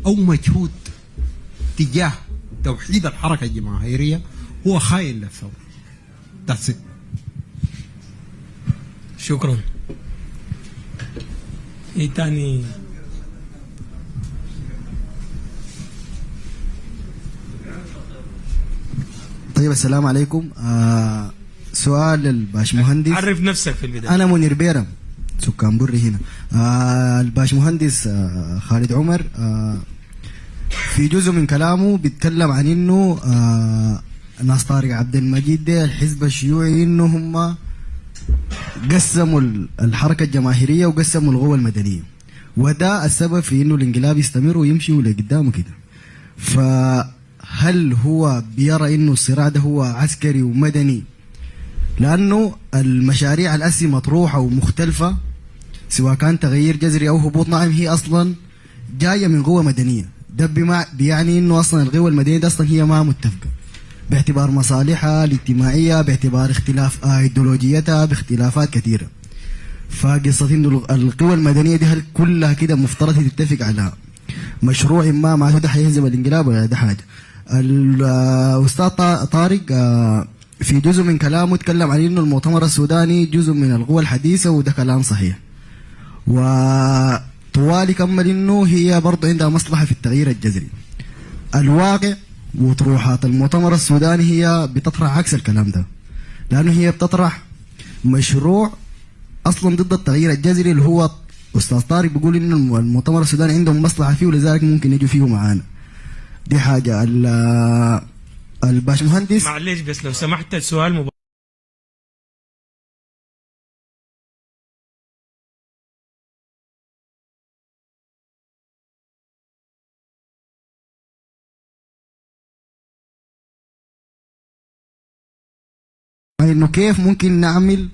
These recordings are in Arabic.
أو مجهود تجاه توحيد الحركة الجماهيرية هو خاين للثورة. That's it. شكرا. ايه تاني؟ طيب السلام عليكم. سؤال للباشمهندس. عرف نفسك في البداية. أنا منير بيرم سكان بري هنا. الباشمهندس خالد عمر في جزء من كلامه بيتكلم عن إنه ناس طارق عبد المجيد ده الحزب الشيوعي إنه هم قسموا الحركة الجماهيرية وقسموا القوى المدنية، وده السبب في إنه الانقلاب يستمر ويمشي لقدامه كده. فهل هو بيرى إنه الصراع ده هو عسكري ومدني؟ لأنه المشاريع الأسي مطروحة ومختلفة، سواء كان تغيير جذري أو هبوط ناعم، هي أصلا جاية من قوة مدنية. ده بيعني إنه أصلا القوة المدنية ده أصلا هي ما متفقة باعتبار مصالحها الاجتماعية، باعتبار اختلاف ايديولوجيتها، باختلافات كثيرة. فقصة إنه القوى المدنية دي هل كلها كده مفترض تتفق على مشروع ما معناته ده حيهزم الانقلاب ولا ده حاجة؟ الأستاذ طارق في جزء من كلامه تكلم عن إنه المؤتمر السوداني جزء من القوى الحديثة، وده كلام صحيح. وطوال كمل إنه هي برضه عندها مصلحة في التغيير الجذري. الواقع وطروحات المؤتمر السوداني هي بتطرح عكس الكلام ده، لأنه هي بتطرح مشروع أصلا ضد التغيير الجذري، اللي هو أستاذ طارق بيقول إن المؤتمر السوداني عندهم مصلحة فيه ولذلك ممكن يجوا فيه معانا. دي حاجة. الباشمهندس معلش بس لو سمحت السؤال مباشر. انه كيف ممكن نعمل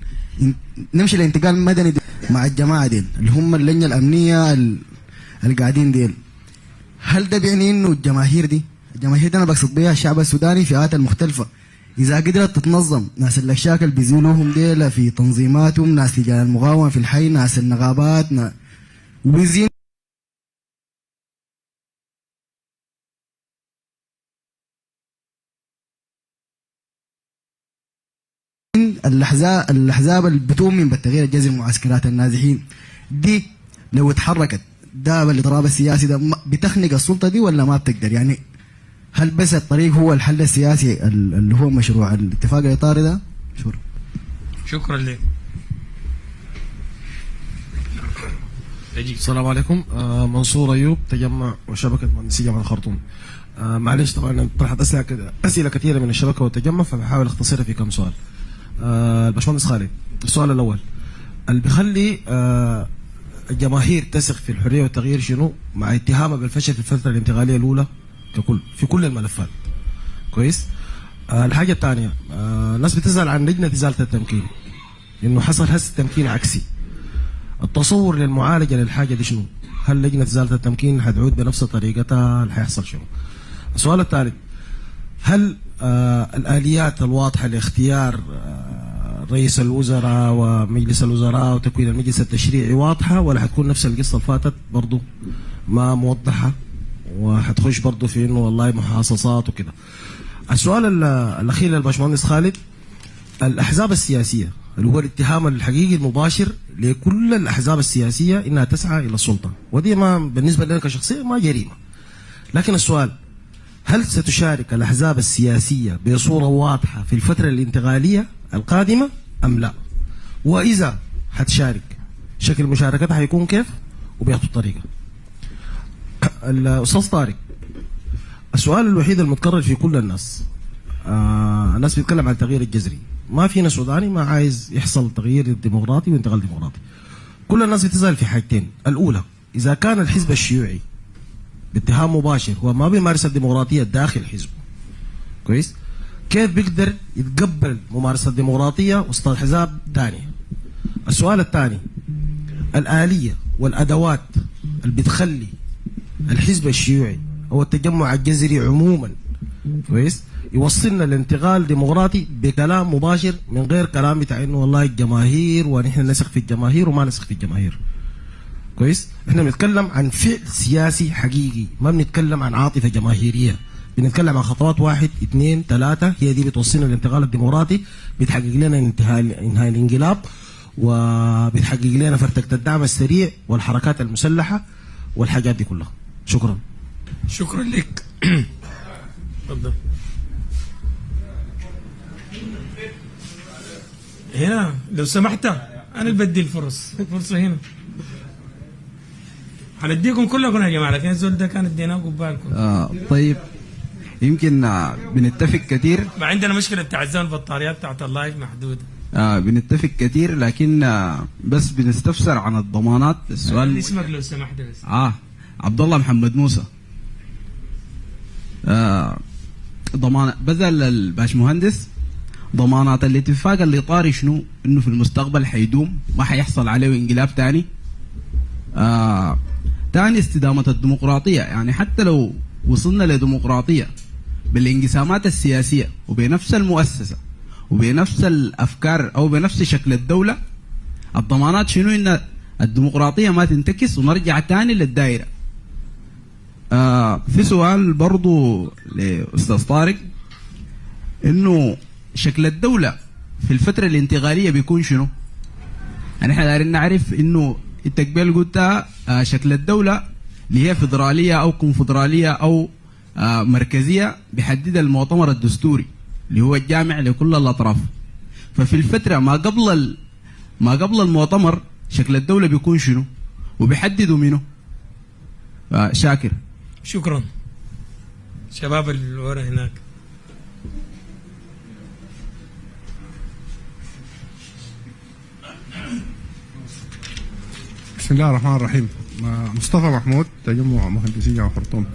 نمشي لانتقال مدني مع الجماعه ديل اللي هم اللجنه الامنيه اللي قاعدين ديل. هل ده بيعني انه الجماهير دي انا بقصد بيها الشعب السوداني فئات المختلفه اذا قدرت تتنظم، ناس الاشاكل بيزيلوهم ديل في تنظيماتهم، ناس لجان المقاومه في الحي، ناس النقابات وبيزين الاحزاب اللي بتؤمن بالتغيير الجذري، معسكرات النازحين دي لو اتحركت ده بالاضراب السياسي ده بتخنق السلطه دي ولا ما بتقدر؟ يعني هل بس الطريق هو الحل السياسي اللي هو مشروع الاتفاق الاطاري ده؟ شكرا لك. السلام عليكم. منصور ايوب، تجمع وشبكه مهندسي جامعه الخرطوم. معلش طبعا طرحت اسئله كثيره من الشبكه والتجمع، فبحاول اختصرها في كم سؤال. الباشمهندس خالد، السؤال الاول اللي بيخلي الجماهير تثق في الحريه والتغيير شنو؟ مع اتهامها بالفشل في الفتره الانتقاليه الاولى ككل في كل الملفات. كويس؟ الحاجه الثانيه، الناس بتزعل عن لجنه ازاله التمكين، انه حصل هسه تمكين عكسي. التصور للمعالجه للحاجه دي شنو؟ هل لجنه ازاله التمكين حتعود بنفس طريقتها؟ هل حيحصل شنو؟ السؤال الثالث، هل الآليات الواضحة لاختيار رئيس الوزراء ومجلس الوزراء وتكوين المجلس التشريعي واضحة، ولا حتكون نفس القصة اللي فاتت برضو ما موضحة وحتخش برضو في انه والله محاصصات وكده؟ السؤال الأخير للباشمهندس خالد، الأحزاب السياسية اللي هو الاتهام الحقيقي المباشر لكل الأحزاب السياسية إنها تسعى إلى السلطة، ودي ما بالنسبة لنا كشخصية ما جريمة، لكن السؤال هل ستشارك الأحزاب السياسية بصورة واضحة في الفترة الانتقالية القادمة أم لا؟ وإذا حتشارك شكل مشاركتها حيكون كيف وبأي طريقة؟ الأستاذ طارق، السؤال الوحيد المتكرر في كل الناس، الناس بيتكلم عن التغيير الجذري، ما فينا سوداني ما عايز يحصل تغيير ديمقراطي وانتقال ديمقراطي. كل الناس بتسأل في حاجتين، الأولى إذا كان الحزب الشيوعي باتهام مباشر هو ما بيمارس الديمقراطية داخل حزبه، كويس؟ كيف بيقدر يتقبل ممارسة الديمقراطية وسط أحزاب ثانية؟ السؤال الثاني، الآلية والأدوات اللي بتخلي الحزب الشيوعي أو التجمع الجذري عموما كويس يوصلنا لانتقال ديمقراطي بكلام مباشر من غير كلام بتاع انه والله الجماهير ونحن نثق في الجماهير وما نثق في الجماهير. كويس؟ احنا بنتكلم عن فعل سياسي حقيقي، ما بنتكلم عن عاطفه جماهيريه. بنتكلم عن خطوات 1 2 3 هي دي بتوصلنا للانتقال الديمقراطي، بتحقق لنا انهاء الانقلاب، وبتحقق لنا فرتكة الدعم السريع والحركات المسلحه والحاجات دي كلها. شكرا. شكرا لك. تفضل. هنا لو سمحت انا اللي بدي الفرصه هنا. هنديكم كلكم يا جماعه، لكن الزول ده كان اديناه قبالكم. طيب يمكن بنتفق كثير. ما عندنا مشكله بتاع الزمن، البطاريات بتاعت اللايف محدوده. بنتفق كثير، لكن بس بنستفسر عن الضمانات. السؤال اسمك لو سمحت بس. عبد الله محمد موسى. ضمان بذل الباشمهندس ضمانات الاتفاق الاطاري شنو؟ انه في المستقبل حيدوم، ما حيحصل عليه انقلاب تاني. تاني استدامة الديمقراطية، يعني حتى لو وصلنا لديمقراطية بالانقسامات السياسية وبنفس المؤسسة وبنفس الأفكار أو بنفس شكل الدولة، الضمانات شنو؟ إن الديمقراطية ما تنتكس ونرجع تاني للدائرة. في سؤال برضو لأستاذ طارق، إنه شكل الدولة في الفترة الانتقالية بيكون شنو؟ يعني احنا دايرين نعرف إنه انت قبل قلتها شكل الدولة اللي هي فيدرالية أو كونفدرالية أو مركزية بيحددها المؤتمر الدستوري اللي هو الجامع لكل الأطراف. ففي الفترة ما قبل المؤتمر شكل الدولة بيكون شنو؟ وبيحددوا منه. شاكر. شكرا. شباب اللي ورا هناك. بسم الله الرحمن الرحيم. مصطفى محمود، تجمع مهندسين جامعة خرطوم.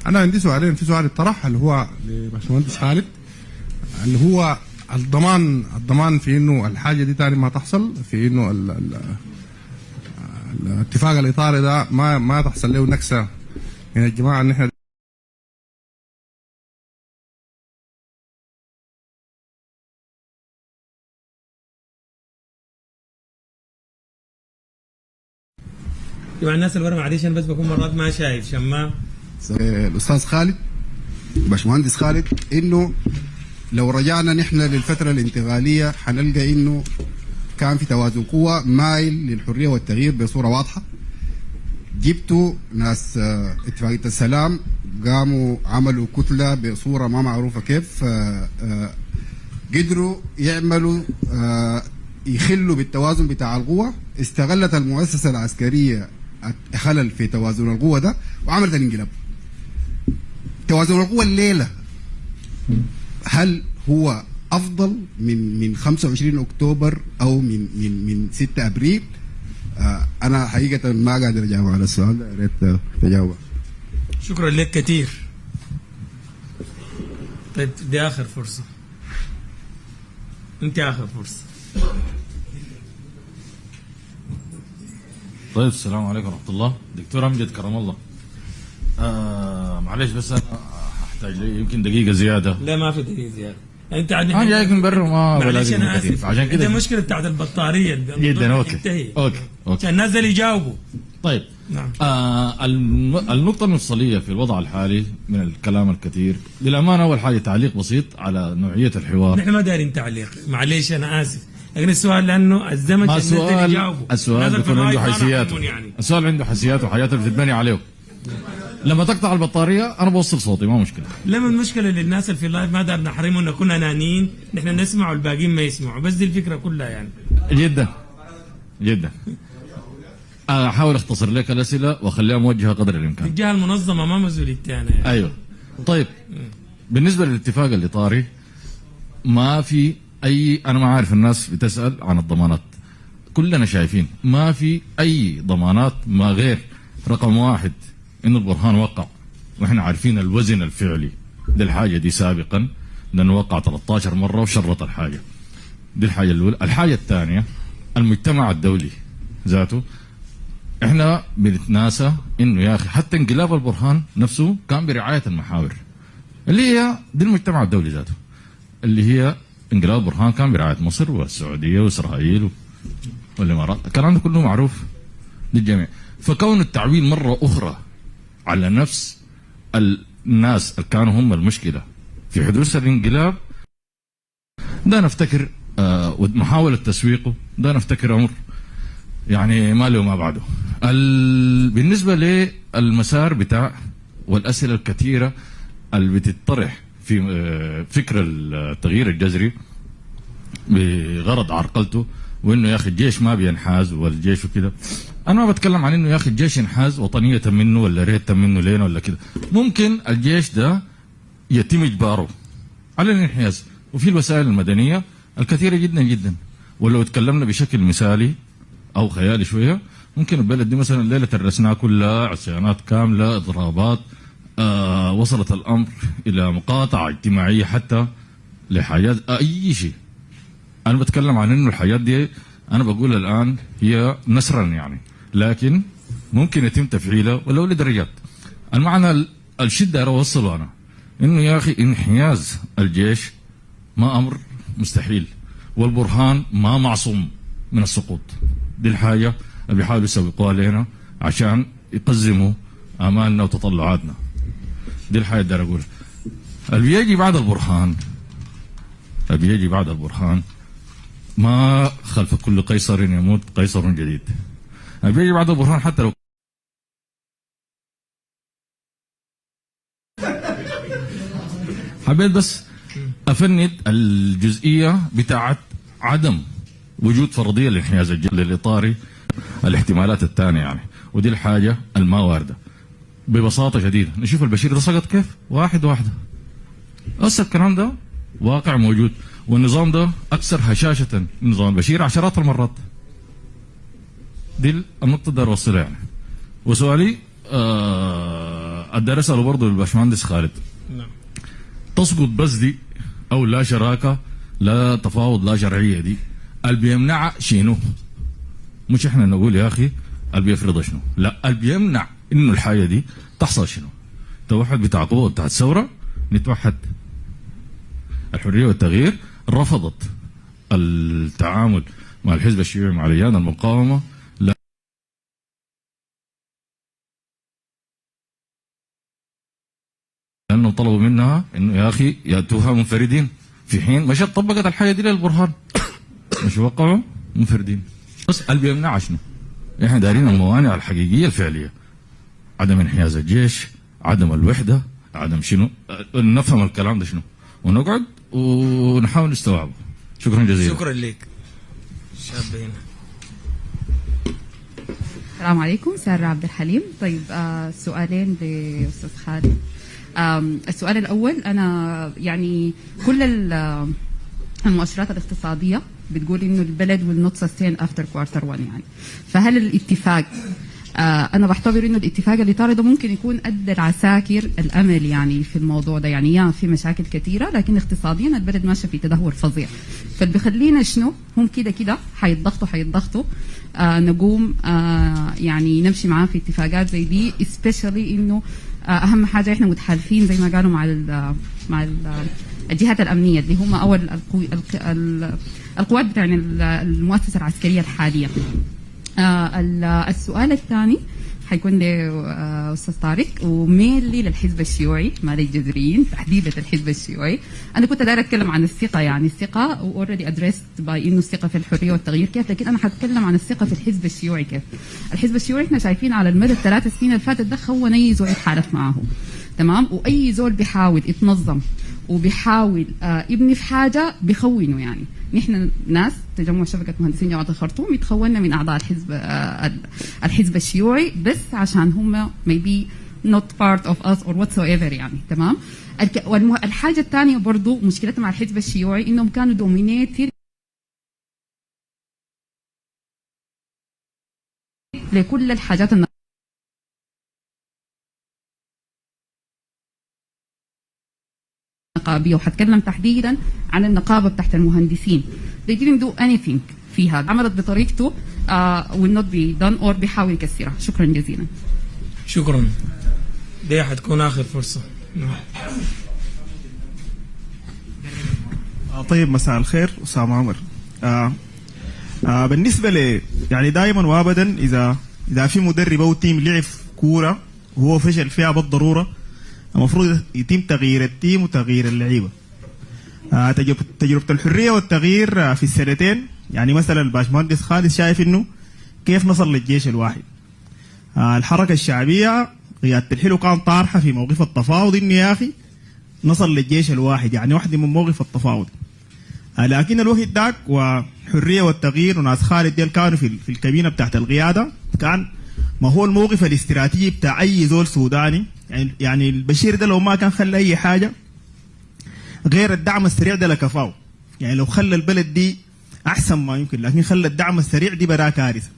أنا عندي سؤالين. في سؤال الطرح اللي هو لباشمهندس خالد، اللي هو الضمان في إنه الحاجة دي تاني ما تحصل، في إنه الاتفاق الإطاري ده ما تحصل له نكسة من الجماعة إن إحنا يا الناس اللي ورا معلش انا بس بكون مرات ما شايف شمام. الاستاذ خالد، باشمهندس خالد، انه لو رجعنا نحن للفتره الانتقاليه حنلقى انه كان في توازن قوه مايل للحريه والتغيير بصوره واضحه. جبتوا ناس اتفاقيه السلام قاموا عملوا كتله بصوره ما معروفه كيف، قدروا يعملوا يخلوا بالتوازن بتاع القوه. استغلت المؤسسه العسكريه خلل في توازن القوه ده وعملت الانقلاب. توازن القوه الليله هل هو افضل من 25 اكتوبر او من 6 ابريل؟ انا حقيقه ما قادر اجاوب على السؤال ده، يا ريت تجاوب. شكرا لك كثير. طيب دي اخر فرصه، انت اخر فرصه. طيب السلام عليكم ورحمة الله. دكتور أمجد كرم الله. معلش بس أنا هحتاج لي يمكن دقيقة زيادة. لا ما في دقيقة زيادة. انت عندك أنا جايك من برا ما معلش انا اسف، عشان كده عندنا مشكلة بتاعت البطارية جدا. اوكي عشان الناس اللي يجاوبوا. طيب نعم. النقطة المفصلية في الوضع الحالي من الكلام الكثير، للأمانة أول حاجة تعليق بسيط على نوعية الحوار. نحن ما دايرين تعليق، معلش أنا آسف، لكن السؤال لأنه الزمن ما السؤال بيكون عنده حيثياته، يعني. السؤال عنده حيثياته وحياته بتتبني عليه. لما تقطع البطارية أنا بوصل صوتي ما مشكلة. لما المشكلة للناس اللي في اللايف ما دار نحرمهم نكون أنانيين، نحن نسمع والباقيين ما يسمعوا، بس دي الفكرة كلها يعني. جدا جدا. احاول اختصر لك الاسئله واخليها موجهه قدر الامكان. الجهه المنظمه ما مسؤوليتي انا يعني. ايوه. طيب بالنسبه للاتفاق الاطاري ما في اي، انا ما عارف الناس بتسال عن الضمانات، كلنا شايفين ما في اي ضمانات ما غير رقم واحد انه البرهان وقع، واحنا عارفين الوزن الفعلي للحاجه دي سابقا لانه وقع 13 مره وشرط الحاجه. دي الحاجه الاولى. الحاجه الثانيه المجتمع الدولي ذاته، احنا بنتناسى انه يا اخي حتى انقلاب البرهان نفسه كان برعايه المحاور اللي هي دي المجتمع الدولي ذاته، اللي هي انقلاب البرهان كان برعايه مصر والسعوديه واسرائيل والامارات، الكلام ده كله معروف للجميع. فكون التعويل مرة أخرى على نفس الناس اللي كانوا هم المشكلة في حدوث الانقلاب، ده نفتكر ومحاولة تسويقه، ده نفتكر أمر يعني ما له ما بعده. بالنسبة للمسار بتاع والأسئلة الكثيرة اللي بتطرح في فكر التغيير الجذري بغرض عرقلته، وانه يا اخي الجيش ما بينحاز والجيش وكده. انا ما بتكلم عن انه يا اخي الجيش ينحاز وطنيه منه ولا ريته منه لين ولا كده. ممكن الجيش ده يتم اجباره على الانحياز، وفي الوسائل المدنيه الكثيره جدا جدا. ولو تكلمنا بشكل مثالي او خيالي شويه، ممكن البلد دي مثلا الليله ترسناها كلها عصيانات كامله، اضرابات، وصلت الامر الى مقاطعه اجتماعيه حتى لحاجات اي شيء. انا بتكلم عن انه الحياه دي انا بقول الان هي نسرا يعني، لكن ممكن يتم تفعيلها ولو لدرجات. المعنى الشده اوصله انا انه يا اخي انحياز الجيش ما امر مستحيل، والبرهان ما معصوم من السقوط. دي الحاجه اللي بيحاولوا يسوقوها لنا عشان يقزموا امالنا وتطلعاتنا. دي الحاجه اللي اقولها. اللي بيجي بعد البرهان ما خلف كل قيصر يموت قيصر جديد. بيجي بعد البرهان حتى لو حبيت بس افند الجزئيه بتاعت عدم وجود فرضيه للانحياز الاطاري، الاحتمالات الثانيه يعني، ودي الحاجه الما وارده. ببساطه شديده نشوف البشير ده سقط كيف؟ واحده. هسه الكلام ده واقع موجود، والنظام ده اكثر هشاشه من نظام البشير عشرات المرات. دي النقطه اللي اوصلها يعني. وسؤالي أقدر اساله برضه للباشمهندس خالد. نعم. تسقط بس دي او لا شراكه لا تفاوض لا شرعيه، دي اللي بيمنع شنو؟ مش احنا نقول يا اخي اللي بيفرض شنو، لا اللي بيمنع انه الحاجه دي تحصل شنو؟ توحد بتاع قوه بتاع الثوره، نتوحد. الحريه والتغيير رفضت التعامل مع الحزب الشيوعي مع لجان المقاومه، لانه طلبوا منها انه يا اخي ياتوها منفردين، في حين مشت طبقت الحاجه دي للبرهان مش وقعوا منفردين. بس اللي بيمنع شنو؟ احنا دارين الموانع الحقيقيه الفعليه، عدم انحياز الجيش، عدم الوحده، عدم شنو؟ نفهم الكلام ده شنو ونقعد ونحاول نستوعبه. شكرا جزيلا. شكرا لك. شاب هنا. السلام عليكم، سارة عبد الحليم. طيب سؤالين لأستاذ خالد. السؤال الأول، أنا يعني كل المؤشرات الاقتصادية بتقول إنه البلد will not sustain after quarter 1 يعني، فهل الاتفاق أنا بعتبر إنه الاتفاق الإطاري ده ممكن يكون أدى العساكر الأمل يعني في الموضوع ده، يعني في مشاكل كثيرة لكن اقتصاديا البلد ماشية في تدهور فظيع، فاللي بيخلينا شنو؟ هم كده حيتضغطوا نقوم يعني نمشي معاه في اتفاقات زي دي، especially إنه أهم حاجة إحنا متحالفين زي ما قالوا مع الجهات الأمنية اللي هم أول القوات بتاع المؤسسة العسكرية الحالية. السؤال الثاني حيكون لأستاذ طارق، وميلي للحزب الشيوعي ما للجذريين، تحديدا الحزب الشيوعي. أنا كنت داير أتكلم عن الثقة، يعني الثقة already addressed by إنه الثقة في الحرية والتغيير كيف، لكن أنا حتكلم عن الثقة في الحزب الشيوعي كيف. الحزب الشيوعي إحنا شايفين على المدى ال3 سنين اللي فاتت ده خون أي زول يتحالف معه، تمام، وأي زول بيحاول يتنظم وبيحاول يبني في حاجة بيخونه. يعني نحن ناس تجمع شبكة مهندسين جامعة الخرطوم يتخوننا من أعضاء الحزب الشيوعي بس عشان هم maybe not part of us or whatsoever يعني، تمام. الحاجة الثانية برضو مشكلتنا مع الحزب الشيوعي إنهم كانوا dominated لكل الحاجات النقابية، وحتكلم تحديدا عن النقابة بتاعت المهندسين. they didn't do anything فيها، عملت بطريقته will not be done or بيحاول يكسرها. شكرا جزيلا. شكرا. دي حتكون آخر فرصة. طيب، مساء الخير أسامة عمر. بالنسبة يعني دائما وابدا إذا اذا في مدرب او تيم لعب كوره وهو فشل فيها بالضروره، المفروض يتم تغيير التيم وتغيير اللعيبه. تجربه الحريه والتغيير في السنتين، يعني مثلا الباشمهندس خالد شايف انه كيف نصل للجيش الواحد. الحركه الشعبيه قياده الحلو كان طارحه في موقف التفاوض انه يا اخي نصل للجيش الواحد، يعني واحده من موقف التفاوض. لكن الوقت ذاك وحريه والتغيير وناس خالد ديل كانوا في الكابينه بتاعت القياده، كان ما هو الموقف الاستراتيجي بتاع اي زول سوداني. يعني البشير ده لو ما كان خلى اي حاجه غير الدعم السريع ده لكفاه، يعني لو خلى البلد دي احسن ما يمكن، لكن خلى الدعم السريع دي براه كارثه.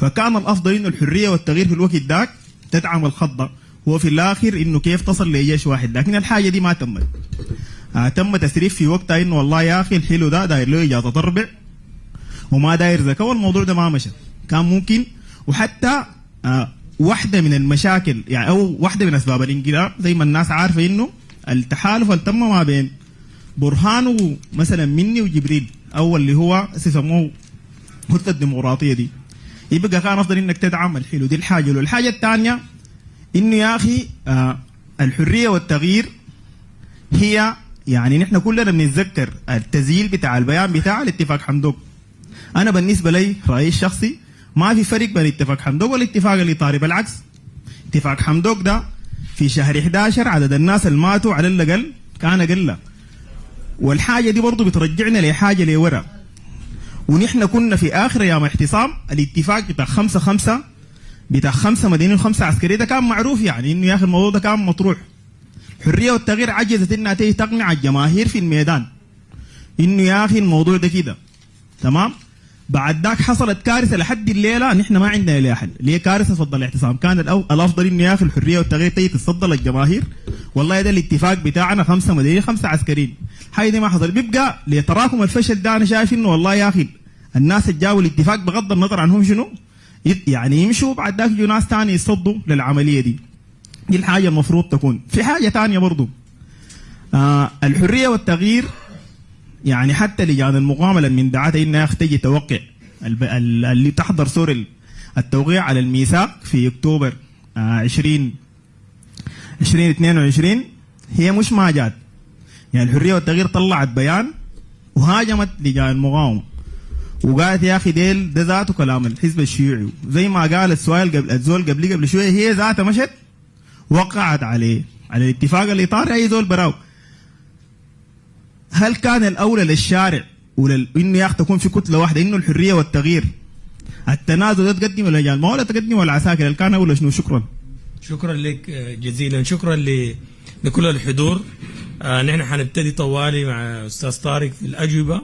فكان الافضل انه الحريه والتغيير في الوقت ذاك تدعم الخط، هو في الاخر انه كيف تصل لجيش واحد، لكن الحاجه دي ما تمت. تم تسريف في وقتها انه والله يا اخي الحلو ده داير له اجازه تربع وما داير زكاه، والموضوع ده ما مشى. كان ممكن، وحتى واحده من المشاكل يعني او واحده من اسباب الانقلاب زي ما الناس عارفه انه التحالف اللي تم ما بين برهان ومثلا مني وجبريل، او اللي هو سموه هدنه الديمقراطيه دي، يبقى كان افضل انك تدعم الحلو دي. الحاجه والحاجه الثانيه انه يا اخي الحريه والتغيير هي يعني نحن كلنا بنتذكر التسجيل بتاع البيان بتاع الاتفاق حمدوك. انا بالنسبه لي رايي الشخصي ما في فرق بين اتفاق حمدوك والاتفاق الاطاري، بالعكس اتفاق حمدوك ده في شهر 11 عدد الناس اللي ماتوا على الاقل كان اقل، والحاجه دي برضه بترجعنا لحاجه لورا. ونحن كنا في اخر ايام الاعتصام الاتفاق بتاع 5/5 بتاع 5 مدنيين و5 عسكري ده كان معروف، يعني انه يا اخي الموضوع ده كان مطروح. الحريه والتغيير عجزت انها تيجي تقنع الجماهير في الميدان انه يا اخي الموضوع ده كده تمام. بعد ذاك حصلت كارثه لحد الليله نحن ما عندنا لها حل، اللي هي كارثه فض الاعتصام. كان الافضل انه يا اخي الحريه والتغيير تيجي تتصدى للجماهير، والله ده الاتفاق بتاعنا 5 مدنيين 5 عسكريين. حاجه دي ما حصل، بيبقى لتراكم الفشل ده انا شايف انه والله يا اخي الناس اللي جاوا الاتفاق بغض النظر عنهم شنو يعني يمشوا، بعد ذاك يجوا ناس ثاني يصدوا للعمليه دي. دي الحاجه المفروض تكون. في حاجه ثانيه برضو الحريه والتغيير، يعني حتى لجان المقاومه من دعاتها انها تجي توقع اللي تحضر سور التوقيع على الميثاق في اكتوبر 2022 هي مش ما جات. يعني الحريه والتغيير طلعت بيان وهاجمت لجان المقاومه وقالت يا اخي ديل ده ذاته كلام الحزب الشيوعي، زي ما قال الزول قبل شويه هي ذاتها مشت وقعت على الاتفاق الاطاري اي زول براو. هل كان الاولى للشارع انه يا اخي تكون في كتله واحده انه الحريه والتغيير التنازل ده تقدم اللجان ما ولا تقدم ولا العساكر اللي كان اولى شنو؟ شكرا لك جزيلا، شكرا لكل الحضور. نحن حنبتدي طوالي مع استاذ طارق في الاجوبه،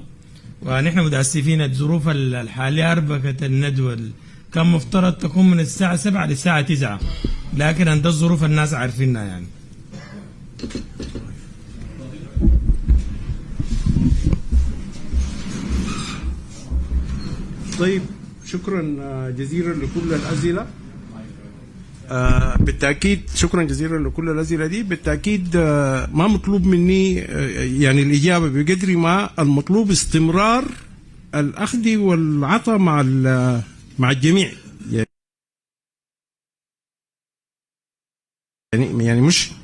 ونحن متاسفين الظروف الحاليه اربكه الندوه كان مفترض تكون من الساعه 7 للساعه 9، لكن عند الظروف الناس عارفينها يعني. طيب شكرا جزيلا لكل الأسئلة. بالتأكيد شكرا جزيلا لكل الأسئلة دي. بالتأكيد ما مطلوب مني يعني الإجابة بقدر ما المطلوب استمرار الأخذ والعطاء مع الجميع. يعني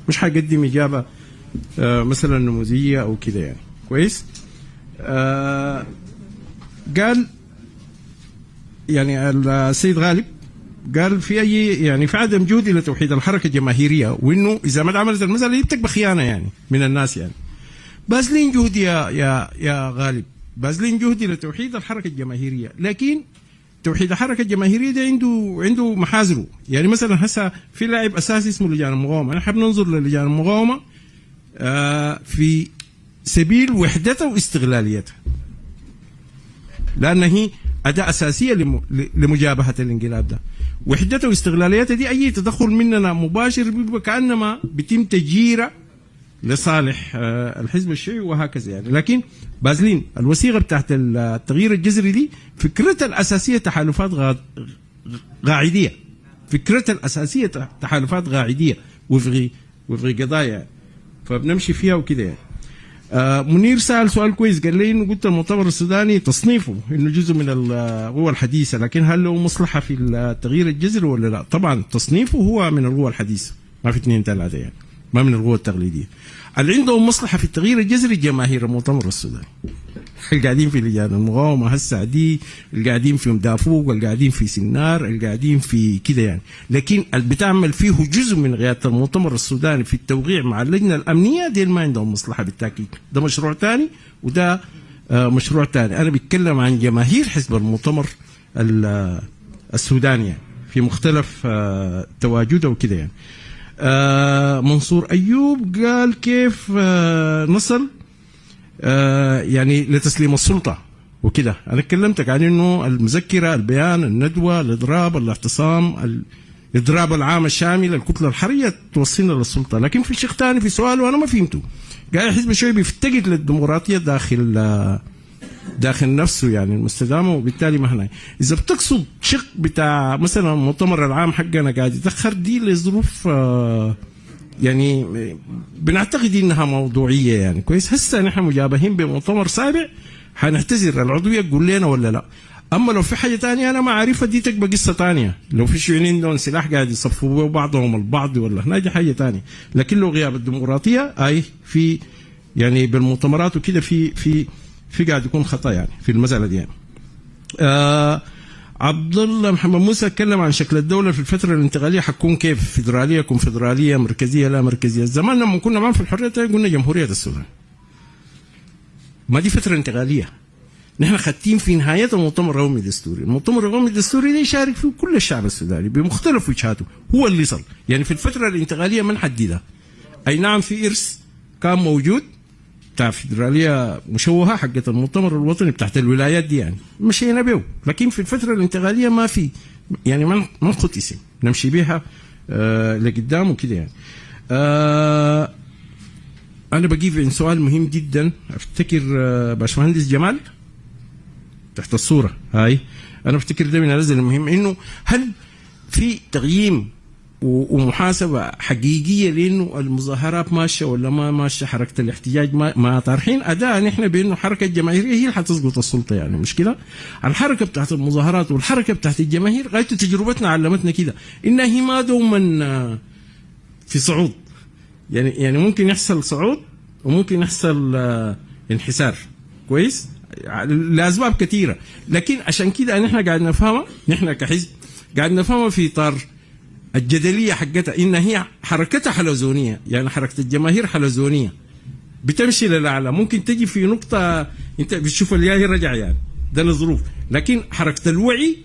مش حقدم إجابة مثلا نموذجية أو كده يعني. كويس. قال يعني السيد غالب قال في يعني في عدم جهد الى توحيد الحركه الجماهيريه، وانه اذا ما عملت المساله دي بتبقى خيانه يعني من الناس يعني. باذلين جهد يا غالب، باذلين جهد الى توحيد الحركه الجماهيريه، لكن توحيد الحركه الجماهيريه ده عنده محاذره. يعني مثلا هسه في لاعب اساسي اسمه لجان المقاومه، نحن ننظر للجان المقاومه في سبيل وحدتها واستغلاليتها، لان هي أداة أساسية لمجابهة الانقلاب ده. وحدته واستغلاليته دي أي تدخل مننا مباشر بيبقى كأنما بيتم تجيرة لصالح الحزب الشيوعي وهكذا يعني. لكن بازلين الوثيقة بتاعت التغيير الجذري دي فكرتها الأساسية تحالفات قاعدية، فكرتها الأساسية تحالفات قاعدية وفي قضايا يعني. فبنمشي فيها وكده يعني. منير سأل سؤال كويس، قال لي انه قلت المؤتمر السوداني تصنيفه انه جزء من القوى الحديثه، لكن هل له مصلحه في التغيير الجذري ولا لا؟ طبعا تصنيفه هو من القوى الحديثه، ما في 2 3 يعني، ما من القوى التقليديه. اللي عندهم مصلحه في التغيير الجذري جماهير المؤتمر السوداني، اللي قاعدين في لجان المقاومه هسه دي، اللي قاعدين في مدافوق، اللي قاعدين في سنار، اللي قاعدين في كده يعني. لكن اللي بتعمل فيه جزء من قياده المؤتمر السوداني في التوقيع مع اللجنه الامنيه دي ما عندهم مصلحه بالتاكيد، ده مشروع ثاني وده مشروع ثاني. انا بتكلم عن جماهير حزب المؤتمر السوداني يعني في مختلف تواجده وكده يعني. منصور ايوب قال كيف نصل يعني لتسليم السلطة وكده. أنا كلمتك عن إنه المذكرة، البيان، الندوة، الإضراب، الاعتصام، الإضراب العام الشامل، الكتلة الحرية توصلنا للسلطة. لكن في شق ثاني في سؤال وأنا ما فهمته، قال الحزب الشيوعي بيفتقد للديمقراطية داخل نفسه يعني المستدامة، وبالتالي ما هنا. إذا بتقصد شق بتاع مثلا المؤتمر العام حقنا قاعد يتأخر دي لظروف يعني بنعتقد انها موضوعيه يعني كويس. هسه نحن مجابهين بمؤتمر سابع، حنعتذر العضويه تقول لنا ولا لا. اما لو في حاجه ثانيه انا ما عارفها دي تبقى قصه ثانيه، لو في شيوعيين عندهم سلاح قاعد يصفوا بعضهم البعض ولا هنا دي حاجه ثانيه. لكن لو غياب الديمقراطيه اي في يعني بالمؤتمرات وكده في قاعد يكون خطا يعني في المساله دي يعني. عبد الله محمد موسى اتكلم عن شكل الدولة في الفترة الانتقالية حتكون كيف، فيدرالية، كونفدرالية، مركزية، لا مركزية. زمان لما كنا معاهم في الحرية قلنا جمهورية السودان. ما دي فترة انتقالية. نحن خدين في نهاية المؤتمر القومي الدستوري، المؤتمر القومي الدستوري ده يشارك فيه كل الشعب السوداني بمختلف وجهاته، هو اللي صل. يعني في الفترة الانتقالية ما نحددها. أي نعم في إرث كان موجود بتاع فيدرالية مشوهة حقت المؤتمر الوطني بتاعت الولايات دي يعني مشينا بيه، لكن في الفترة الانتقالية ما في يعني ما نخط اسم نمشي بيها لقدام وكده يعني. أنا بجيب عن سؤال مهم جدا، أفتكر باشمهندس جمال تحت الصورة هاي، أنا أفتكر ده من الأسئلة المهم، إنه هل في تقييم ومحاسبة حقيقية لأنه المظاهرات ماشية ولا ما ماشية، حركة الاحتجاج ما طارحين أداء نحن بأنه حركة الجماهيرية هي اللي حتسقط السلطة يعني مشكلة. الحركة بتاعت المظاهرات والحركة بتاعت الجماهير غاية تجربتنا علمتنا كده إنها هي ما دوما في صعود يعني ممكن يحصل صعود وممكن يحصل انحسار كويس لأسباب كثيرة. لكن عشان كده نحن قاعد نفهمها، نحن كحزب قاعد نفهمها في إطار الجدلية حقتها، إن هي حركتها حلزونية، يعني حركة الجماهير حلزونية بتمشي للأعلى. ممكن تجي في نقطة أنت بتشوف الياهي رجع يعني ده الظروف، لكن حركة الوعي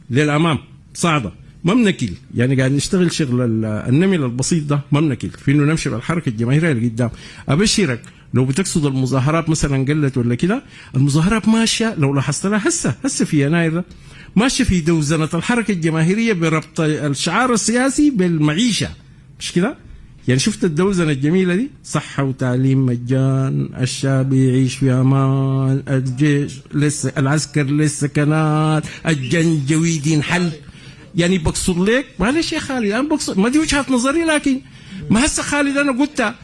للأمام صاعدة ما بنكل يعني قاعد نشتغل شغل النمل البسيط ده ما بنكل في إنه نمشي بالحركة الجماهيرية اللي قدام. أبشرك لو بتقصد المظاهرات مثلا قلت ولا كده، المظاهرات ماشية لو لاحظت لها هسه في يناير ده ماشي في دوزنة الحركة الجماهيرية بربط الشعار السياسي بالمعيشة، مش كده؟ يعني شفت الدوزنة الجميلة دي، صحة وتعليم مجان، الشعب يعيش في أمان، الجيش لسه، العسكر للسكنات، الجنجويد ينحل. يعني بقصد لك معلش يا خالد أنا بقصد ما دي وجهة نظري، لكن ما هسه خالد أنا قلتها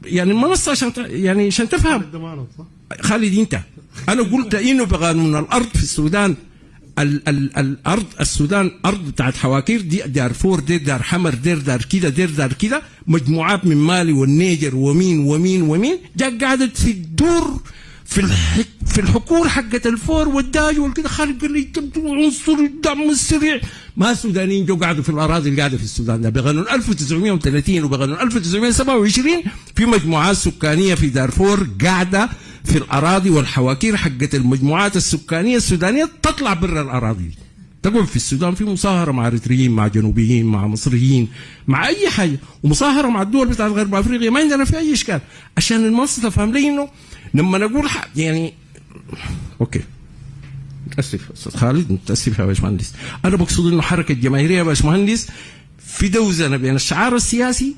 يعني ما نص عشان تفهم خالد أنت، أنا قلت إنه بقانون الأرض في السودان الارض السودان ارض بتاعت حواكير، دي دارفور، دير دار حمر، دار كده، دار كده، مجموعات من مالي والنيجر ومين جا قعدت في الدور في الحقول حقت الفور والداج والكده. خالد قال لي عنصر الدعم السريع، ما السودانيين جو قعدوا في الاراضي اللي قاعده في السودان ده بقانون 1930 وبقانون 1927 في مجموعات سكانيه في دارفور قاعده في الأراضي والحواكير حقت المجموعات السكانية السودانية تطلع برا الأراضي دي. تقوم في السودان في مصاهرة مع إريتريين، مع جنوبيين، مع مصريين، مع أي حاجة، ومصاهرة مع الدول بتاعت غرب أفريقيا، ما عندنا في أي إشكال. عشان الناس تفهم لي إنه لما نقول يعني أوكي متأسف أستاذ خالد، متأسف يا باشمهندس، أنا بقصد إنه حركة جماهيرية يا باشمهندس في دوزنة بين الشعار السياسي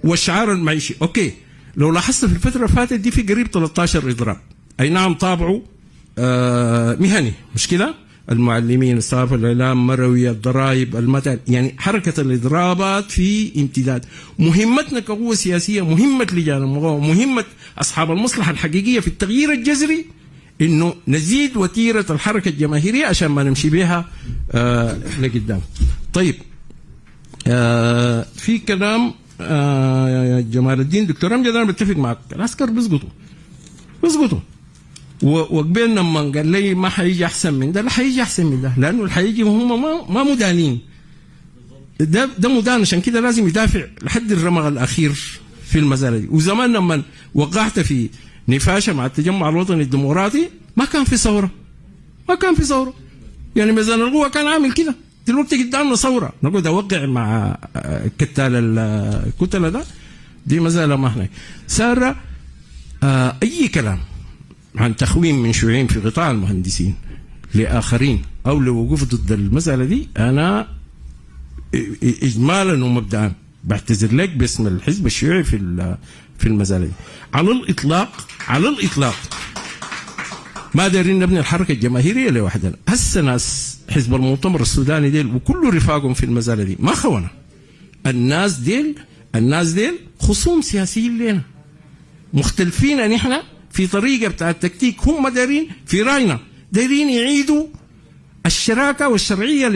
والشعار المعيشي. أوكي لو لاحظت في الفترة اللي فاتت دي في قريب 13 إضراب، أي نعم طابعوا مهني مش كده، المعلمين، الصحافة، الإعلام، مروي، الضرائب، المتن، يعني حركة الإضرابات في امتداد. مهمتنا كقوة سياسية، مهمة لجان المقاومة، مهمة أصحاب المصلحة الحقيقية في التغيير الجذري إنه نزيد وتيرة الحركة الجماهيرية عشان ما نمشي بها لقدام. طيب في كلام جمال الدين دكتور أمجد، أنا بتفق معك، العسكر بيسقطوا وقبل لما قال لي ما حيجي احسن من ده، لا حيجي احسن من ده، لانه اللي حيجي هم ما مدانين. ده مدان، عشان كده لازم يدافع لحد الرمق الاخير في المساله دي. وزمان لما وقعت في نفاشه مع التجمع الوطني الديمقراطي ما كان في ثوره، يعني ميزان القوه كان عامل كده. دلوقتي قدامنا ثوره نقعد اوقع مع كتال الكتله ده، دي مساله ما هناك. ساره اي كلام عن تخوين من شيوعيين في قطاع المهندسين لآخرين أو لوقوف ضد المسألة دي، أنا إجمالا ومبدأ بعتذر لك باسم الحزب الشيوعي في المسألة دي. على الإطلاق ما دارين نبني الحركة الجماهيرية لوحدنا. هسه ناس حزب المؤتمر السوداني ديل وكل رفاقهم في المسألة دي ما خونا. الناس ديل خصوم سياسيين لنا، مختلفين نحن في طريقة بتاع التكتيك. هم دايرين في راينا، دايرين يعيدوا الشراكة والشرعية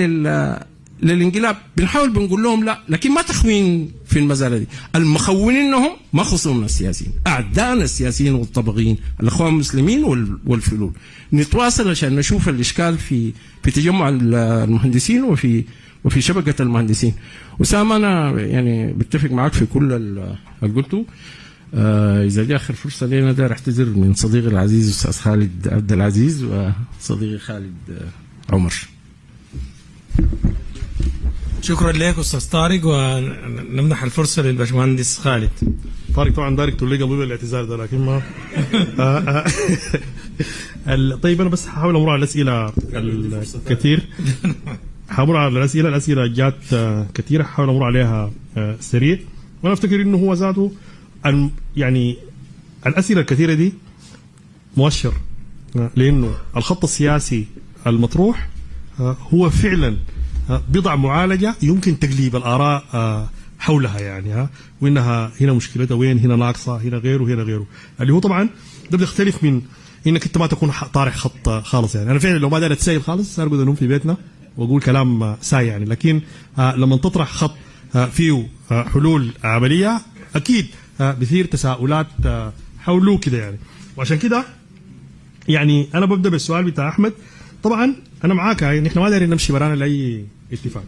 للانقلاب. بنحاول بنقول لهم لا، لكن ما تخوين في المسألة دي. المخونين انهم ما خصومنا السياسيين، اعدائنا السياسيين والطبقيين، الاخوان المسلمين والفلول. نتواصل عشان نشوف الاشكال في تجمع المهندسين وفي شبكة المهندسين. وسام انا يعني بتفق معك في كل اللي قلته. إذا جاء آخر فرصة لنا دار أعتذر من صديقي العزيز أستاذ خالد عبد العزيز وصديقي خالد عمر. شكرا لك أستاذ طارق، ونمنح الفرصة للباشمهندس خالد. طارق طبعا دارك تقول لي قبل الاعتذار ده، لكن ما طيب أنا بس هحاول أمر على الأسئلة الكثير. هحاول على الأسئلة جات كثيرة، هحاول أمر عليها سريع. وأنا أفتكر إنه هو ذاته يعني الأسئلة الكثيرة دي مؤشر، لأنه الخط السياسي المطروح هو فعلا بضع معالجة يمكن تقليب الآراء حولها، يعني وإنها هنا مشكلتها وين، هنا ناقصة، هنا غيره، اللي هو طبعا ده بيختلف من إنك أنت ما تكون طارح خط خالص. يعني أنا فعلا لو ما دارت سائل خالص أرقد أنوم في بيتنا وأقول كلام ساي يعني، لكن لما تطرح خط فيه حلول عملية أكيد بثير تساؤلات حوله كده يعني. وعشان كده يعني انا ببدا بالسؤال بتاع احمد. طبعا انا معاك، يعني احنا ما دايرين نمشي برانا لاي اتفاق،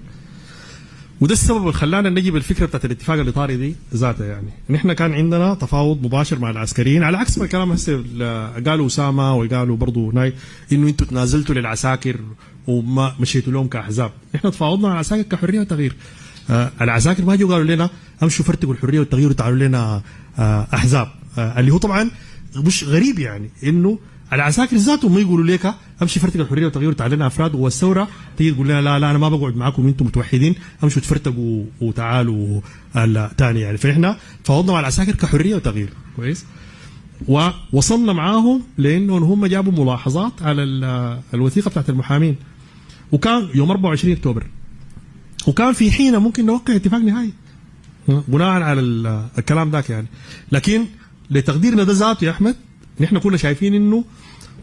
وده السبب اللي خلانا نجي بالفكره بتاعت الاتفاق الاطاري دي ذاتها. يعني نحن كان عندنا تفاوض مباشر مع العسكريين، على عكس ما الكلام هسه قالوا اسامه وقالوا برضه هناي انه انتم تنازلتوا للعساكر وما مشيتوا لهم كاحزاب. احنا تفاوضنا مع العساكر كحريه وتغيير. العساكر ما جو قالوا لنا امشوا فرتقوا الحريه والتغيير وتعالوا لنا احزاب. اللي هو طبعا مش غريب يعني انه العساكر ذاتهم ما يقولوا لك امشي فرتق الحريه والتغيير وتعال لنا افراد، والثوره تيجي تقول لنا لا انا ما بقعد معاكم انتم متوحدين، امشوا تفرتقوا وتعالوا ثاني يعني. فاحنا تفاوضنا مع العساكر كحريه وتغيير كويس، ووصلنا معاهم لانه هم جابوا ملاحظات على الوثيقه بتاعت المحامين، وكان يوم 24 اكتوبر، وكان في حين ممكن نوقع اتفاق نهائي بناء على الكلام ذاك يعني. لكن لتقديرنا ده ذاته يا احمد نحن كنا شايفين انه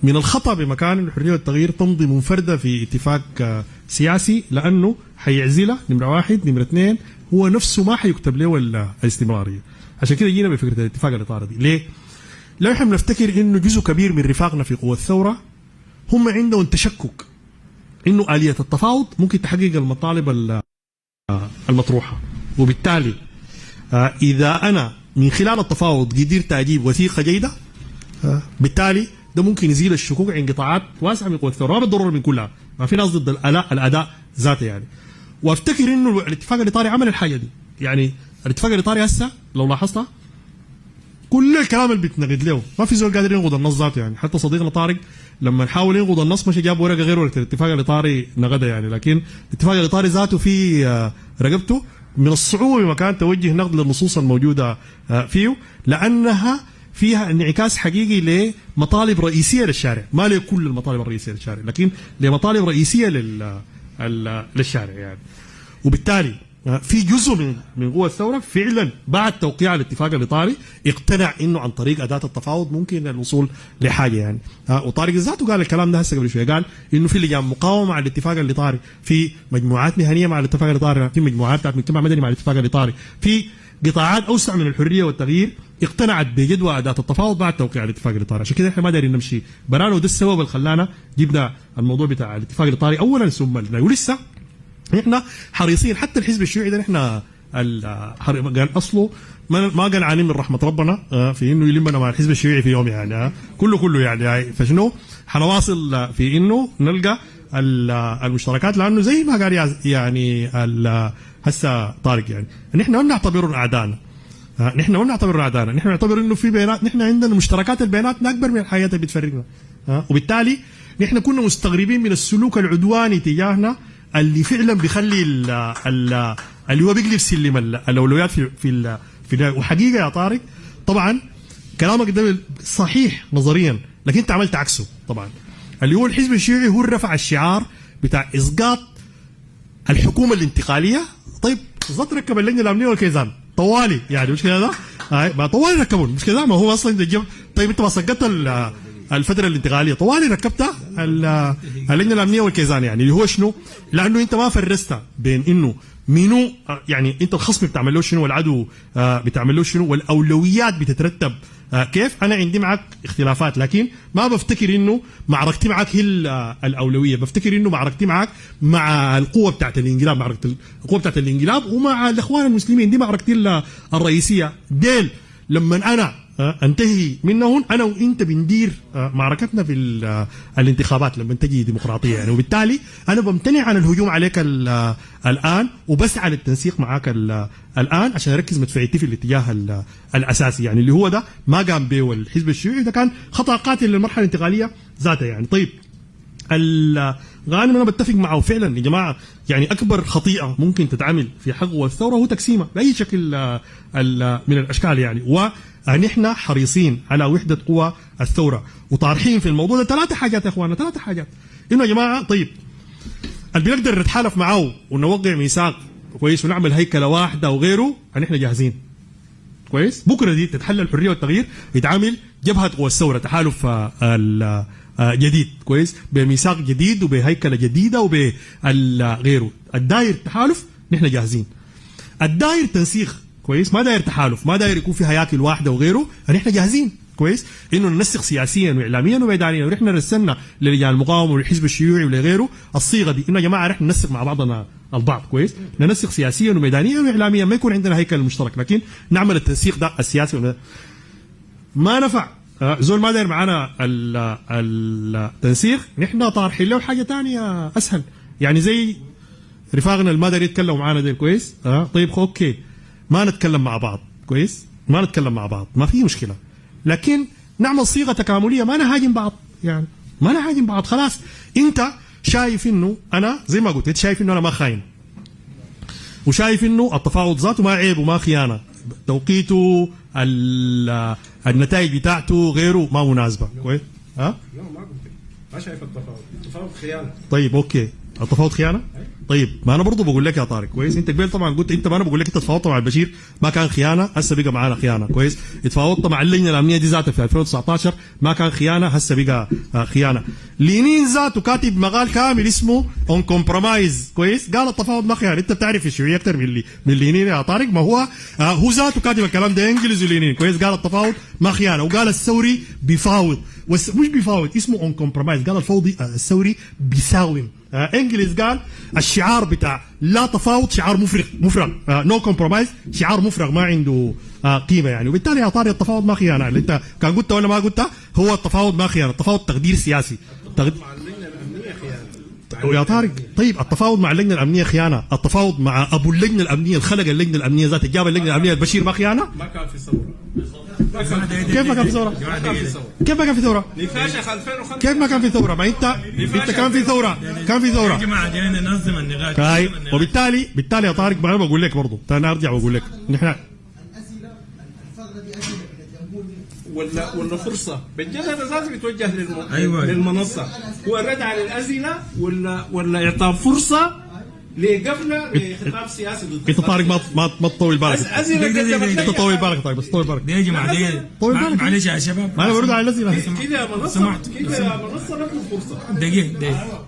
من الخطا بمكان الحريه والتغيير تمضي منفرده في اتفاق سياسي، لانه حيعزلها نمره واحد، نمره اثنين هو نفسه ما حيكتب له الاستمراريه. عشان كده جينا بفكره الاتفاق الاطاري دي. ليه؟ لو احنا بنفتكر انه جزء كبير من رفاقنا في قوى الثوره هم عندهم تشكك انه اليه التفاوض ممكن تحقق المطالب المطروحه، وبالتالي اذا انا من خلال التفاوض قدرت اجيب وثيقه جيده بالتالي ده ممكن يزيل الشكوك عند قطاعات واسعه من قوى الثوره، ما بالضروره من كلها، ما في ناس ضد الاداء ذاته يعني. وافتكر انه الاتفاق الاطاري عمل الحاجه دي. يعني الاتفاق الاطاري هسه لو لاحظتها كل الكلام اللي بيتنقد له ما في زول قادر ينقض النص ذاته يعني. حتى صديقنا طارق لما نحاول ينقض النص مش جاب ورقه غير ورقه الاتفاق الاطاري نقدها يعني. لكن الاتفاق الاطاري ذاته في رقبته من الصعوبه بمكان توجه نقد للنصوص الموجوده فيه، لانها فيها انعكاس حقيقي لمطالب رئيسيه للشارع، ما لكل المطالب الرئيسيه للشارع، لكن لمطالب رئيسيه للشارع يعني. وبالتالي في جزء من قوى الثوره فعلا بعد توقيع الاتفاق الاطاري اقتنع انه عن طريق اداه التفاوض ممكن الوصول لحاجه يعني. وطارق ذاته قال الكلام ده هسه قبل شويه، قال انه في لجان مقاومه مع الاتفاق الاطاري، في مجموعات مهنيه مع الاتفاق الاطاري، في مجموعات بتاعت مجتمع مدني مع الاتفاق الاطاري، في قطاعات اوسع من الحريه والتغيير اقتنعت بجدوى اداه التفاوض بعد توقيع الاتفاق الاطاري. عشان كده احنا ما دايرين نمشي برانا، وده السبب اللي خلانا جبنا الموضوع بتاع الاتفاق الاطاري اولا ثم ولسه احنا حريصين. حتى الحزب الشيوعي ده احنا قال اصله ما قال عانين من رحمه ربنا في انه يلمنا مع الحزب الشيوعي في يوم يعني كله يعني فشنو حنواصل في انه نلقى المشتركات، لانه زي ما قال يعني هسه طارق يعني نحن ما بنعتبرهم اعدائنا، نحن ما بنعتبرهم اعدائنا، نحن نعتبر انه في بينات، نحن عندنا مشتركات بيناتنا اكبر من الحاجات اللي بتفرقنا. وبالتالي نحن كنا مستغربين من السلوك العدواني تجاهنا اللي فعلا بيخلي اللي هو بيقلب سلم الاولويات في وحقيقه يا طارق طبعا كلامك ده صحيح نظريا، لكن انت عملت عكسه طبعا. اللي هو الحزب الشيوعي هو رفع الشعار بتاع اسقاط الحكومه الانتقاليه. طيب بالضبط ركب اللجنه الامنيه والكيزان طوالي يعني مش كده؟ ما طوالي ركبون مش كده؟ ما هو اصلا طيب انت ما سقطت الفتره الانتقاليه طوالي ركبتها اللجنه الامنيه والكيزان يعني اللي هو شنو؟ لانه انت ما فرست بين انه مينو يعني انت الخصم بتعمل له شنو والعدو بتعمل له شنو والاولويات بتترتب كيف. انا عندي معك اختلافات، لكن ما بفتكر انه معركتي معك هي الاولويه، بفتكر انه معركتي معك مع القوه بتاعت الانقلاب، معركه القوه بتاعت الانقلاب ومع الاخوان المسلمين، دي معركتي الرئيسيه. ديل لما انا انتهي منهم انا وانت بندير معركتنا في الانتخابات لما تجي ديمقراطيه يعني. وبالتالي انا بمتنع عن الهجوم عليك الان وبسعى للتنسيق معك الان عشان اركز مدفعيتي في الاتجاه الاساسي يعني اللي هو ده ما قام به الحزب الشيوعي، ده كان خطا قاتل للمرحله الانتقاليه ذاتها يعني. طيب غانم انا بتفق معه فعلا يا جماعه، يعني اكبر خطيئه ممكن تتعمل في حق الثوره هو تقسيمها باي شكل من الاشكال يعني. ونحن حريصين على وحده قوى الثوره وطارحين في الموضوع ده ثلاثه حاجات يا اخوانا، ثلاثه حاجات. انه يا جماعه طيب اللي بنقدر نتحالف معه ونوقع ميثاق كويس ونعمل هيكله واحده وغيره نحن جاهزين كويس. بكره دي تتحل الحريه والتغيير يتعامل جبهه قوى الثوره تحالف جديد كويس بميثاق جديد وبهيكله جديده وبغيره. الداير تحالف نحن جاهزين، الداير تنسيق كويس، ما داير تحالف، ما داير يكون في هياكل واحده وغيره، نحن جاهزين كويس انه ننسق سياسيا واعلاميا وميدانيا. ونحن رسلنا للجان المقاومه والحزب الشيوعي ولغيره الصيغه دي انه يا جماعه نحن ننسق مع بعضنا البعض كويس، ننسق سياسيا وميدانيا واعلاميا، ما يكون عندنا هيكل مشترك، لكن نعمل التنسيق ده السياسي. ما نفع زول ما داير معانا التنسيق، نحن طارحين له حاجه ثانيه اسهل يعني زي رفاقنا اللي ما داير يتكلموا معانا ديل كويس. طيب اوكي ما نتكلم مع بعض كويس، ما نتكلم مع بعض ما في مشكله، لكن نعمل صيغه تكامليه، ما نهاجم بعض يعني، ما نهاجم بعض. خلاص انت شايف انه انا زي ما قلت انت شايف انه انا ما خاين، وشايف انه التفاوض ذاته ما عيب وما خيانه، توقيته النتائج بتاعته غيره ما مناسبه كويس. لا ما قلت ما شايف التفاوض خيانه. طيب اوكي التفاوض خيانه. طيب ما انا برضه بقول لك يا طارق كويس، انت قبل طبعا قلت انت، ما انا بقول لك انت تفاوضت مع البشير ما كان خيانه، هسه بقى معانا خيانه كويس. اتفاوضت مع اللجنه الامنيه دي ذاتها في 2019 ما كان خيانه، هسه بقى خيانه. لينين ذاته كاتب مقال كامل اسمه اون كومبرومايز كويس، قال التفاوض ما خيانه. انت بتعرف الشيوعيه اكثر من لينين يا طارق، ما هو ذاته كاتب الكلام ده انجليزي لينين كويس، قال التفاوض ما خيانه، وقال الثوري بيفاوض مش بيفاوض اسمه اون كومبرومايز، قال الفوضي الثوري بيساوم. انجليز قال الشعار بتاع لا تفاوض شعار مفرغ نو كومبرومايز شعار مفرغ ما عنده قيمه يعني. وبالتالي يا طارق التفاوض ما خيانه، اللي انت كان قلت ولا ما قلت هو التفاوض ما خيانه، التفاوض تقدير سياسي مع اللجنه الامنيه خيانه يا طارق. طيب التفاوض مع اللجنه الامنيه خيانه، التفاوض مع ابو اللجنه الامنيه اللي خلق اللجنه الامنيه ذاتها جاب اللجنه الامنيه البشير ما خيانه؟ ما كان في ثوره. كيف ما كان في ثوره؟ كيف ما كان في ثوره؟ نفاشخ 2005 كيف ما كان في ثوره؟ ما انت كان في ثوره، كان في ثوره يا جماعه جايين ننظم النقاش. وبالتالي يا طارق انا بقول لك برضه انا ارجع واقول لك نحن ولا فرصه؟ بالجهد الاساسي بيتوجه أيوة. للمنصه، هو الرد على الاسئله ولا اعطاء فرصه لقفله لخطاب سياسي ضد انت طارق ما تطول بالك. اسئله قدمت انت طول بالك طيب، بس طول بالك. دي يا جماعه دي طول بالك. معلش يا شباب، ما انا برد على الاسئله. كده يا منصه، كده يا منصه بطلب فرصه. دقيقه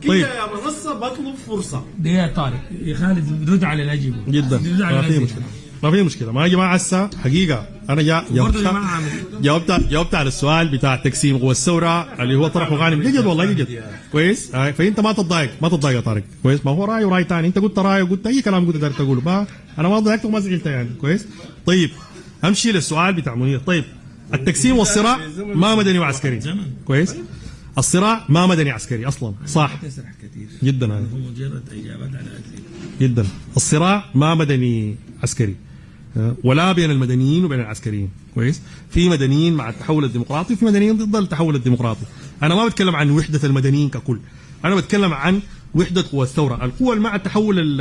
كده يا منصه بطلب فرصه. دقيقه يا طارق، يا خالد رد على الاجوبه جدا رد على ما في الأجوبة. مشكله، ما في مشكله. ما يا جماعه هسه حقيقه انا جاوبت على السؤال بتاع تقسيم قوى الثوره اللي هو طرحه غانم جد والله جد كويس. فانت ما تتضايق يا طارق كويس. ما هو راي وراي ثاني، انت قلت راي وقلت اي كلام قلت داير تقوله، ما انا ما ضايقتك وما زعلت يعني كويس. طيب امشي للسؤال بتاع منير. طيب التقسيم والصراع ما مدني وعسكري كويس. الصراع ما مدني عسكري اصلا، صح تسرح كثير جدا هذا هو مجرد اجابات على اسئله جدا. الصراع ما مدني عسكري ولا بين المدنيين وبين العسكريين كويس. في مدنيين مع التحول الديمقراطي وفي مدنيين ضد التحول الديمقراطي. انا ما بتكلم عن وحده المدنيين ككل، انا بتكلم عن وحده قوى الثوره. القوى مع التحول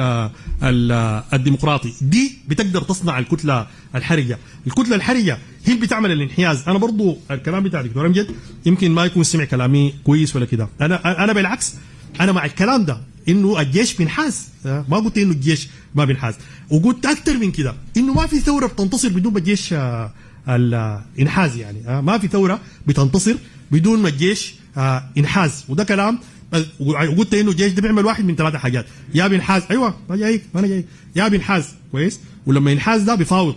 الديمقراطي دي بتقدر تصنع الكتله الحرجه. الكتله الحرجه هي اللي بتعمل الانحياز. انا برضو الكلام بتاع دكتور امجد يمكن ما يكون سمع كلامي كويس ولا كده، انا بالعكس انا مع الكلام ده انه الجيش بينحاز. ما قلت انه الجيش ما بينحاز، وقلت اكثر من كده انه ما في ثوره بتنتصر بدون ما الجيش الانحاز. يعني ما في ثوره بتنتصر بدون ما الجيش انحاز، وده كلام. وقلت انه الجيش ده بيعمل واحد من 3 حاجات، يا بينحاز، ايوه ما جايك ما انا جاي، يا بينحاز كويس، ولما ينحاز ده بيفاوض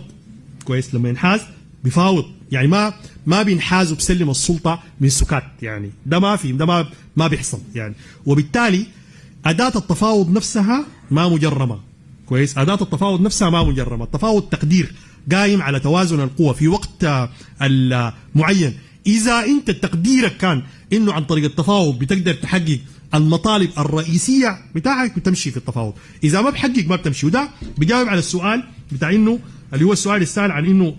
كويس. لما ينحاز بيفاوض، يعني ما بينحاز وبسلم السلطه من سكات، يعني ده ما في، ده ما بيحصل يعني. وبالتالي أداة التفاوض نفسها ما مجرمة كويس. أداة التفاوض نفسها ما مجرمة. التفاوض تقدير قايم على توازن القوى في وقت معين. إذا أنت تقديرك كان إنه عن طريق التفاوض بتقدر تحقق المطالب الرئيسية بتاعك بتمشي في التفاوض، إذا ما بحقق ما بتمشي. وده بجاوب على السؤال بتاع إنه اللي هو السؤال السائل عن إنه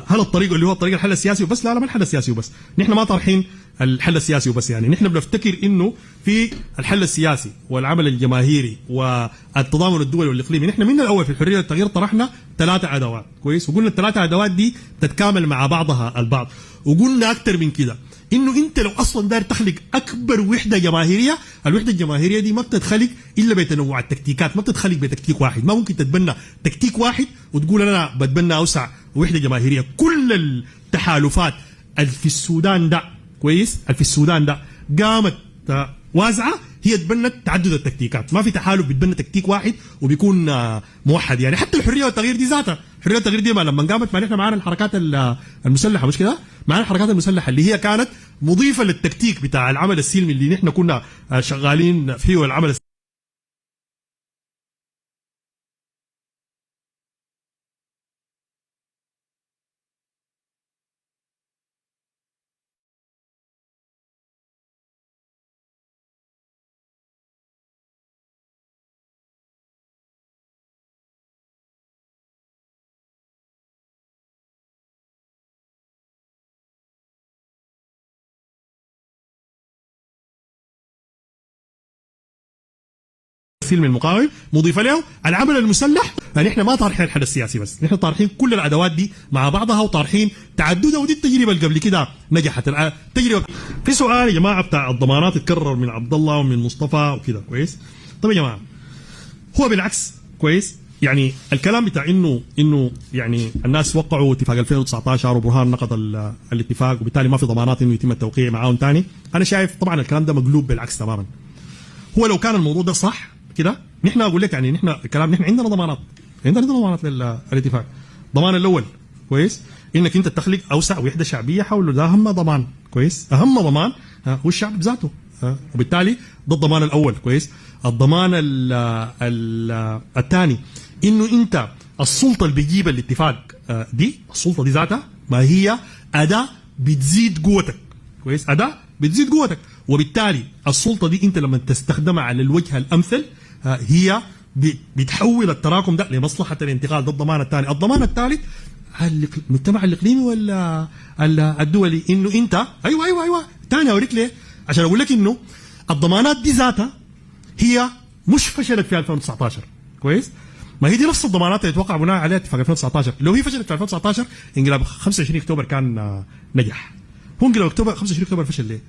هل الطريق اللي هو طريق الحل السياسي وبس؟ لا ما الحل السياسي وبس، نحن ما طارحين الحل السياسي وبس. يعني نحن بنفتكر انه في الحل السياسي والعمل الجماهيري والتضامن الدولي والاقليمي، نحن من الاول في الحريه والتغيير طرحنا 3 ادوات كويس، وقلنا ال3 ادوات دي تتكامل مع بعضها البعض. وقلنا اكثر من كده انه انت لو اصلا داير تخلق اكبر وحده جماهيريه، الوحده الجماهيريه دي ما بتتخلق الا بتنوع التكتيكات، ما بتتخلق بتكتيك واحد. ما ممكن تتبنى تكتيك واحد وتقول انا بتبنى اوسع وحده جماهيريه. كل التحالفات في السودان ده كويس، في السودان ده قامت واسعه هي تبنت تعدد التكتيكات. ما في تحالف بتبنى تكتيك واحد وبيكون موحد. يعني حتى الحريه والتغيير دي ذاتها، الحريه والتغيير دي لما قامت ما نحن معانا الحركات المسلحه مش كده؟ معانا الحركات المسلحه اللي هي كانت مضيفه للتكتيك بتاع العمل السلمي اللي نحن كنا شغالين فيه، والعمل السلمي المقاوم مضيفه له العمل المسلح. يعني احنا ما طارحين الحل السياسي بس، نحن طارحين كل الادوات دي مع بعضها وطارحين تعددها. ودي التجربه اللي قبل كده نجحت. التجربه في سؤال يا جماعه بتاع الضمانات اتكرر من عبد الله ومن مصطفى وكده كويس. طيب يا جماعه هو بالعكس كويس، يعني الكلام بتاع انه يعني الناس وقعوا اتفاق 2019 وبرهان نقض الاتفاق وبالتالي ما في ضمانات انه يتم التوقيع معاهم ثاني. انا شايف طبعا الكلام ده مقلوب بالعكس تماما. هو لو كان الموضوع ده صح كده، نحن اقول لك يعني نحن الكلام، نحن عندنا ضمانات للاتفاق. الضمان الاول كويس انك انت تخلق اوسع وحده شعبيه حوله، ده اهم ضمان كويس. اهم ضمان هو الشعب بذاته، وبالتالي ده الضمان الاول كويس. الضمان الثاني انه انت السلطه اللي بتجيب الاتفاق دي، السلطه دي ذاتها ما هي اداه بتزيد قوتك كويس، اداه بتزيد قوتك. وبالتالي السلطه دي انت لما تستخدمها على الوجه الامثل هي بتحول التراكم ده لمصلحه الانتقال. ده الضمان الثاني. الضمان الثالث المجتمع الاقليمي ولا الدولي، انه انت ايوه ثاني اوريك ليه، عشان اقول لك انه الضمانات دي ذاتها هي مش فشلت في 2019 كويس. ما هي دي نفس الضمانات اللي توقع بناء عليها اتفاق 2019. لو هي فشلت في 2019 انقلاب 25 اكتوبر كان نجح. هو انقلاب اكتوبر 25 اكتوبر فشل ليه؟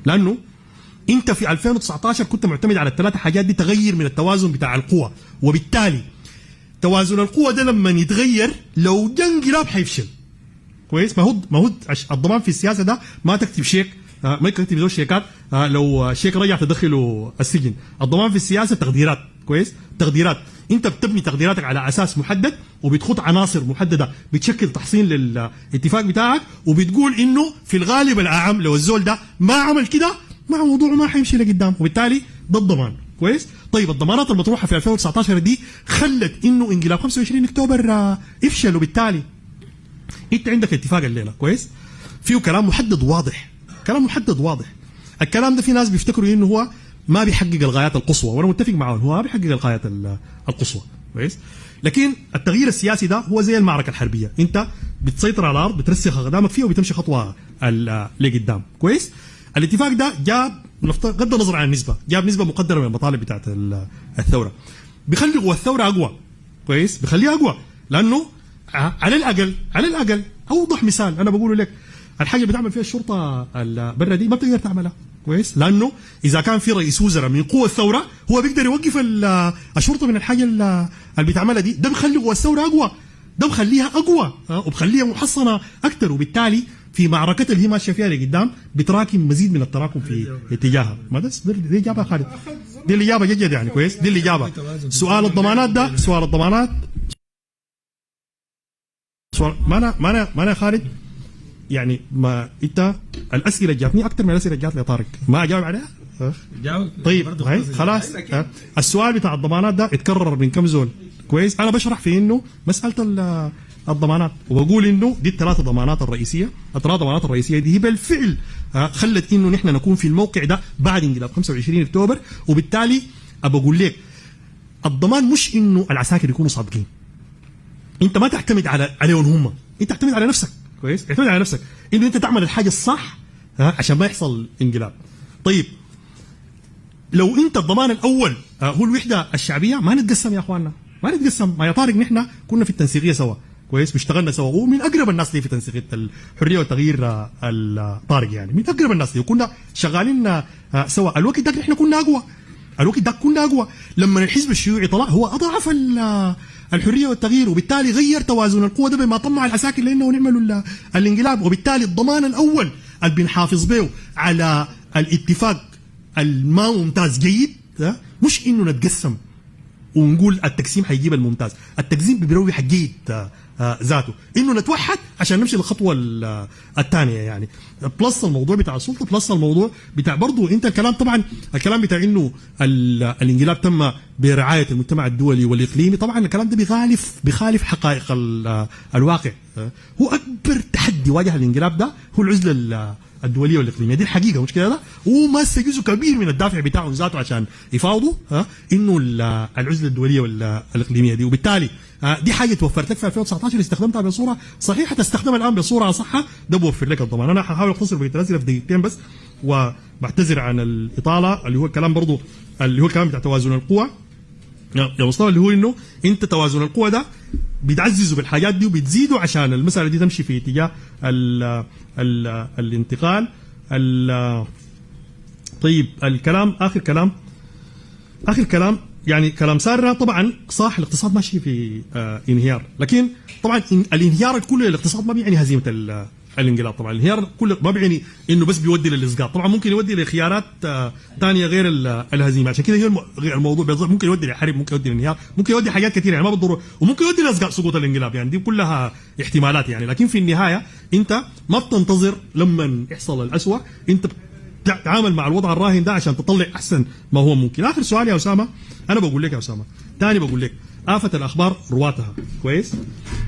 لانه انت في 2019 كنت معتمد على الثلاثه حاجات دي، تغير من التوازن بتاع القوى، وبالتالي توازن القوى ده لما يتغير لو جا انقلاب حيفشل. كويس؟ ما هو الضمان في السياسه ده ما تكتب شيك، ما تكتب له شيكات لو شيك رجع تدخله السجن. الضمان في السياسه تقديرات. كويس؟ تقديرات، انت بتبني تقديراتك على اساس محدد، وبتخط عناصر محدده بتشكل تحصين للاتفاق بتاعك، وبتقول انه في الغالب الاعم لو الزول ده ما عمل كده مع موضوعه ما حيمشي لقدام، وبالتالي ده الضمان. كويس؟ طيب الضمانات المطروحه في 2019 دي خلت انه انقلاب 25 اكتوبر يفشل، وبالتالي انت عندك اتفاق الليله. كويس؟ فيه كلام محدد واضح، كلام محدد واضح. الكلام ده في ناس بيفتكروا انه هو ما بيحقق الغايات القصوى، وانا متفق معهم، هو ما بيحقق الغايات القصوى. كويس؟ لكن التغيير السياسي ده هو زي المعركه الحربيه، انت بتسيطر على الارض، بترسخ اقدامك فيها وبتمشي خطوه لقدام. كويس؟ الاتفاق ده جاب بغض النظر عن النسبه، جاب نسبه مقدره من المطالب بتاعت الثوره، بيخلي قوى الثوره اقوى. كويس؟ بيخليها اقوى، لانه على الاقل اوضح مثال انا بقوله لك، الحاجه اللي بتعمل فيها الشرطه برا دي ما بتقدر تعملها. كويس؟ لانه اذا كان في رئيس وزراء من قوى الثوره هو بيقدر يوقف الشرطه من الحاجه اللي بتعملها دي. ده بيخلي قوى الثوره اقوى، ده بخليها اقوى وبخليها محصنه اكثر، وبالتالي في معركتها اللي هي ماشيه فيها لقدام بتراكم مزيد من التراكم في اتجاهها. ما ده دي اجابه خالد، دي الاجابه جد يعني. كويس؟ دي الاجابه. سؤال الضمانات ده، سؤال الضمانات، سؤال ما انا خالد يعني، ما انت الاسئله جاتني اكثر من الاسئله جات لي طارق، ما اجاوب عليها. طيب خلاص. السؤال بتاع الضمانات ده اتكرر من كم زول. كويس؟ انا بشرح في انه مساله الضمانات، وبقول انه دي الثلاث ضمانات الرئيسيه، الثلاث ضمانات الرئيسيه دي هي بالفعل خلت انه نحن نكون في الموقع ده بعد انقلاب 25 اكتوبر. وبالتالي بقول لك الضمان مش انه العساكر يكونوا صادقين، انت ما تعتمد عليهم هم، انت تعتمد على نفسك. كويس؟ تعتمد على نفسك انه انت تعمل الحاجه الصح عشان ما يحصل انقلاب. طيب لو انت الضمان الاول هو الوحده الشعبيه، ما نتقسم يا اخواننا، ما نتقسم. ما يا طارق نحن كنا في التنسيقيه سوا. كويس؟ واشتغلنا سوا، ومن اقرب الناس لي في تنسيقيه الحريه والتغيير الطارق يعني، من اقرب الناس لي، وكنا شغالين سوا. الوقت ده نحن كنا اقوى، الوقت ده كنا اقوى. لما الحزب الشيوعي طلع هو اضعف الحريه والتغيير، وبالتالي غير توازن القوى ده بما طمع العساكر لانه نعملوا الانقلاب. وبالتالي الضمان الاول اللي بنحافظ به على الاتفاق الما ممتاز جيد مش انه نتقسم ونقول التقسيم حيجيب الممتاز، التقسيم بيروح الجيد ذاته، انه نتوحد عشان نمشي للخطوه الثانيه يعني. بلس الموضوع بتاع السلطه، بلس الموضوع بتاع برضه انت الكلام، طبعا الكلام بتاع انه الانقلاب تم برعايه المجتمع الدولي والاقليمي، طبعا الكلام ده بيخالف حقائق الواقع. هو اكبر تحدي واجه الانقلاب ده هو العزله الدوليه والاقليميه، دي الحقيقه مش كده. وما جزء كبير من الدافع بتاعهم ذاته عشان يفاوضوا انه العزله الدوليه والاقليميه دي. وبالتالي دي حاجه توفرت لك في 2019 استخدمتها بصوره صحيحه، تستخدمها الان بصوره صحه، ده بوفر لك الضمان. انا هحاول اختصر بقيه الاسئله في دقيقتين بس، وبعتذر عن الاطاله. اللي هو الكلام برضه اللي هو الكلام بتاع توازن القوى يا مصطفى، اللي هو انه انت توازن القوى ده بتعززوا بالحاجات دي وبتزيدوا عشان المساله دي تمشي في اتجاه الانتقال. طيب الكلام اخر كلام يعني كلام سارة. طبعا صح الاقتصاد ماشي في انهيار، لكن طبعا الانهيار الكلي للاقتصاد ما بيعني هزيمه الانقلاب. طبعا الانهيار كله ما بيعني انه بس بيودي للاسقاط، طبعا ممكن يودي لخيارات ثانيه غير الهزيمه. عشان كده هي الموضوع ممكن يودي للحرب، ممكن يودي للانهيار، ممكن يودي حاجات كثيره يعني ما بالضروره، وممكن يودي لاسقاط سقوط الانقلاب يعني، دي كلها احتمالات يعني. لكن في النهايه انت ما بتنتظر لما يحصل الأسوأ، انت تتعامل مع الوضع الراهن ده عشان تطلع احسن ما هو ممكن. اخر سؤال يا اسامه، انا بقول لك يا اسامه ثاني، بقول لك آفة الاخبار رواتها. كويس؟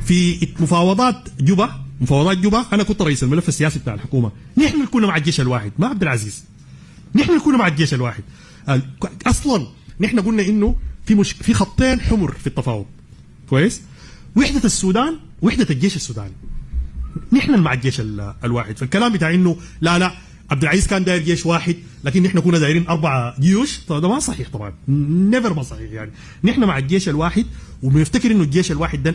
في مفاوضات جوبا انا كنت رئيس الملف السياسي بتاع الحكومه، نحن كنا مع الجيش الواحد، ما عبد العزيز، نحن كنا مع الجيش الواحد. اصلا نحن قلنا انه في خطين حمر في التفاوض. كويس؟ وحده السودان، وحده الجيش السوداني، نحن مع الجيش الواحد. فالكلام بتاع انه لا عبد العزيز كان داير جيش واحد لكن نحن كنا دايرين 4 جيوش. طبعا ده ما صحيح، طبعا نيفر ما صحيح. يعني نحن مع الجيش الواحد، وبنفتكر انه الجيش الواحد ده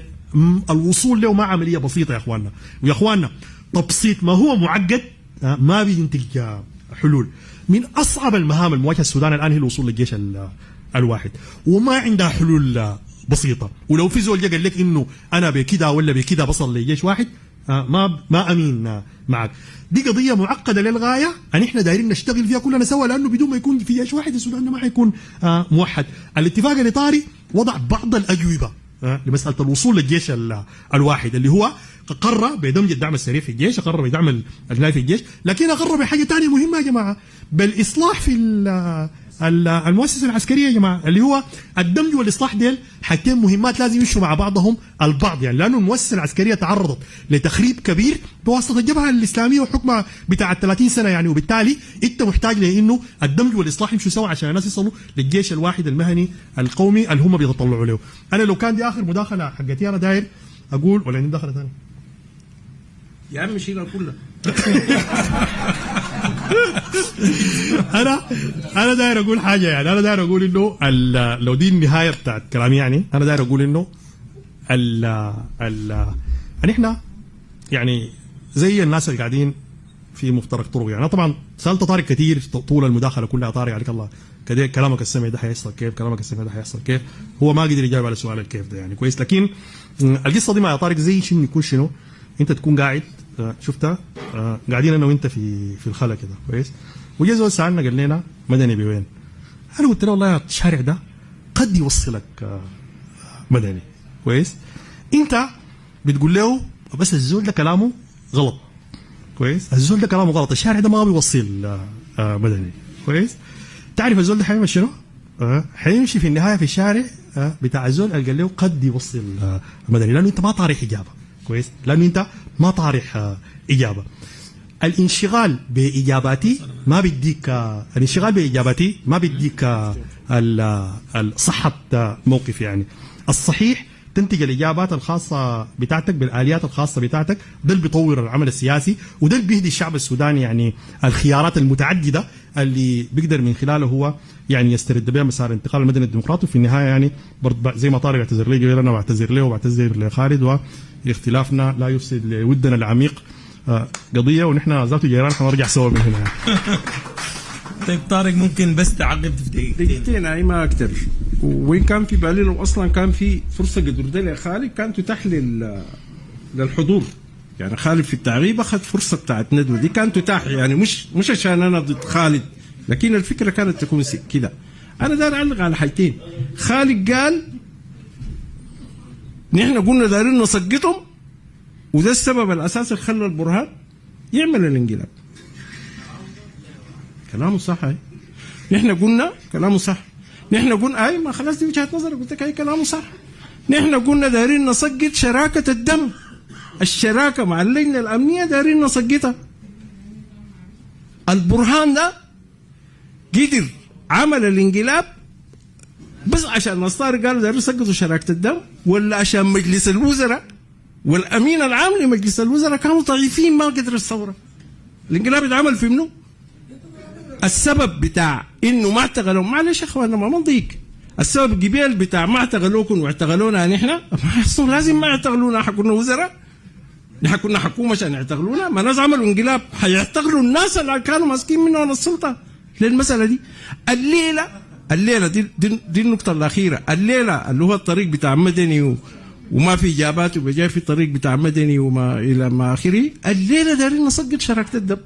الوصول له ما عمليه بسيطه يا اخواننا. ويا اخواننا تبسيط ما هو معقد ما بينتج حلول. من اصعب المهام المواجهه السودان الان هي الوصول للجيش الواحد، وما عندها حلول بسيطه. ولو في زول قال لك انه انا بكده ولا بكده بصل لجيش واحد، ما امين معك. دي قضيه معقده للغايه، ان احنا دايرين نشتغل فيها كلنا سوا، لانه بدون ما يكون في جيش واحد السودان ما حيكون موحد. الاتفاق الاطاري وضع بعض الاجوبه لمساله الوصول للجيش الواحد، اللي هو قرر بدمج الدعم السريع في الجيش، قرر بدعم الجنائي في الجيش، لكن قرر بحاجه ثانيه مهمه يا جماعه، بالاصلاح في المؤسسه العسكريه يا جماعه، اللي هو الدمج والاصلاح ديل حاجتين مهمات لازم يمشوا مع بعضهم البعض. يعني لانه المؤسسه العسكريه تعرضت لتخريب كبير بواسطه الجبهه الاسلاميه وحكمها بتاع 30 سنه يعني، وبالتالي انت محتاج لانه الدمج والاصلاح يمشوا سوا عشان الناس يصلوا للجيش الواحد المهني القومي اللي هم بيتطلعوا له. انا لو كان دي اخر مداخله حقتي انا داير اقول، ولا عندي مداخله ثانيه؟ يا عم شيلها كلها. انا داير اقول حاجه، يعني انا داير اقول انه لو دي النهايه بتاعت كلامي، يعني انا داير اقول انه يعني احنا يعني زي الناس اللي قاعدين في مفترق طرق. يعني انا طبعا سالت طارق كثير طول المداخله كلها، طارق عليك الله كلامك السمع ده حيحصل كيف، كلامك السمع ده حيحصل كيف، هو ما قدر يجاوب على سؤال الكيف ده يعني كويس. لكن القصه دي مع يا طارق زي شنو يكون شنو، انت تكون قاعد شفتها قاعدين انا وانت في الخلا كده كويس، وجا زول سالنا قال لنا مدني بوين؟ انا قلت له والله الشارع ده قد يوصلك مدني كويس. انت بتقول له بس الزول ده كلامه غلط كويس، الزول ده كلامه غلط، الشارع ده ما بيوصل مدني كويس. تعرف الزول ده حيعمل شنو؟ حيمشي في النهايه في الشارع بتاع الزول اللي قال له قد يوصل مدني، لانه انت ما طارح اجابه كويس، لانه انت ما طارح اجابه. الانشغال باجاباتي ما بيديك الانشغال باجاباتي ما بيديك صحه موقف. يعني الصحيح تنتج الاجابات الخاصه بتاعتك بالاليات الخاصه بتاعتك، ده اللي بيطور العمل السياسي، وده اللي بيهدي الشعب السوداني يعني الخيارات المتعدده اللي بيقدر من خلاله هو يعني يسترد بها مسار الانتقال المدني الديمقراطي. وفي النهايه يعني برضه زي ما طارق اعتذر لي قبل، انا بعتذر له وبعتذر لخالد، واختلافنا لا يفسد لودنا العميق قضيه، ونحن ذاته جيران حنرجع سوا من هنا. طيب طارق ممكن بس تعقب في دقيقتين اي ما اكثر. وين كان في بالي لو اصلا كان في فرصه قدر ده يا خالد كان تتاح للحضور. يعني خالد في التعريب اخذ فرصه بتاعت ندوه دي كان تتاح، يعني مش عشان انا ضد خالد، لكن الفكره كانت تكون كده. انا داير اعلق على حاجتين. خالد قال نحن قلنا دايرين نسقطهم، وده السبب الاساسي اللي خلى البرهان يعمل الانقلاب. كلامه صح. هاي نحن قلنا كلامه صح. نحن قلنا اي ما خلاص دي وجهه نظرك، قلت لك اي كلامه صح. نحن قلنا دايرين نسقط شراكه الدم، الشراكه مع اللجنه الامنيه دايرين نسقطها. البرهان ده قدر عمل الانقلاب بس عشان نصار قالوا دايرين يسقطوا شراكه الدم، ولا عشان مجلس الوزراء والامين العام لمجلس الوزراء كانوا ضعيفين ما قدروا الثوره. الانقلاب اتعمل في منه؟ السبب بتاع انه ما اعتقلوا، معلش يا اخوانا ما منطق. السبب القبيل بتاع ما اعتقلوكم واعتقلونا نحن، ما يحصل لازم ما يعتقلونا، حكونا وزراء، نحن كنا حكومه عشان يعتقلونا. ما ناس عملوا انقلاب حيعتقلوا الناس اللي كانوا ماسكين منهم السلطه للمساله دي. الليله دي النقطه الاخيره. الليله اللي هو الطريق بتاع مدني وما في اجابات، وبجاي في الطريق بتاع مدني وما الى ما اخره. الليله دايرين نسقط شراكه الدم.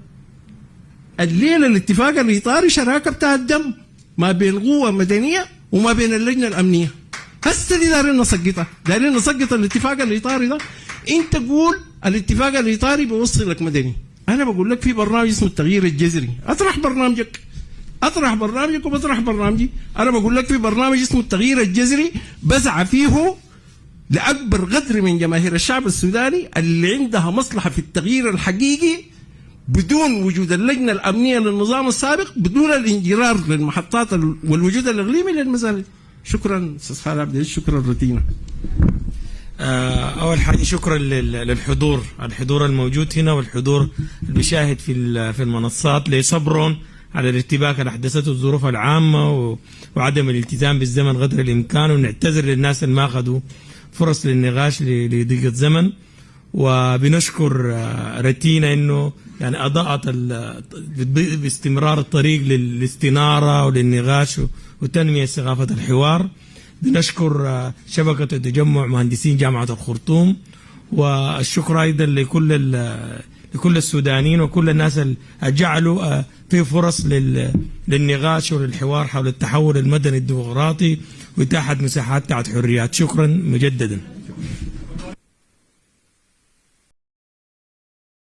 الليله الاتفاق الاطاري شراكه بتاع الدم ما بين قوه مدنيه وما بين اللجنه الامنيه. هسه دي دايرين نسقطها، دايرين نسقط الاتفاق الاطاري ده. انت تقول الاتفاق الاطاري بيوصلك مدني، انا بقول لك في برنامج اسمه التغيير الجذري. اطرح برنامجك وبطرح برنامجي. انا بقول لك في برنامج اسمه التغيير الجذري بسعى فيه لاكبر قدر من جماهير الشعب السوداني اللي عندها مصلحه في التغيير الحقيقي بدون وجود اللجنه الامنيه للنظام السابق، بدون الانجرار للمحطات والوجود الاقليمي للمزارع. شكرا استاذ خالد عبد العزيز، شكرا روتينا. أول حاجة شكرا الحضور الموجود هنا والحضور المشاهد في المنصات لصبرهم على الارتباك اللي أحدثته الظروف العامة وعدم الالتزام بالزمن قدر الإمكان، ونعتذر للناس اللي ما أخذوا فرص للنقاش لضيقة زمن. وبنشكر رتينا إنه يعني أضاءت باستمرار الطريق للاستنارة وللنقاش وتنمية ثقافة الحوار. بنشكر شبكة تجمع مهندسين جامعة الخرطوم، والشكر أيضا لكل السودانيين وكل الناس اللي جعلوا في فرص للنقاش وللحوار حول التحول المدني الديمقراطي وإتاحة مساحات تحت حريات. شكرا مجددا.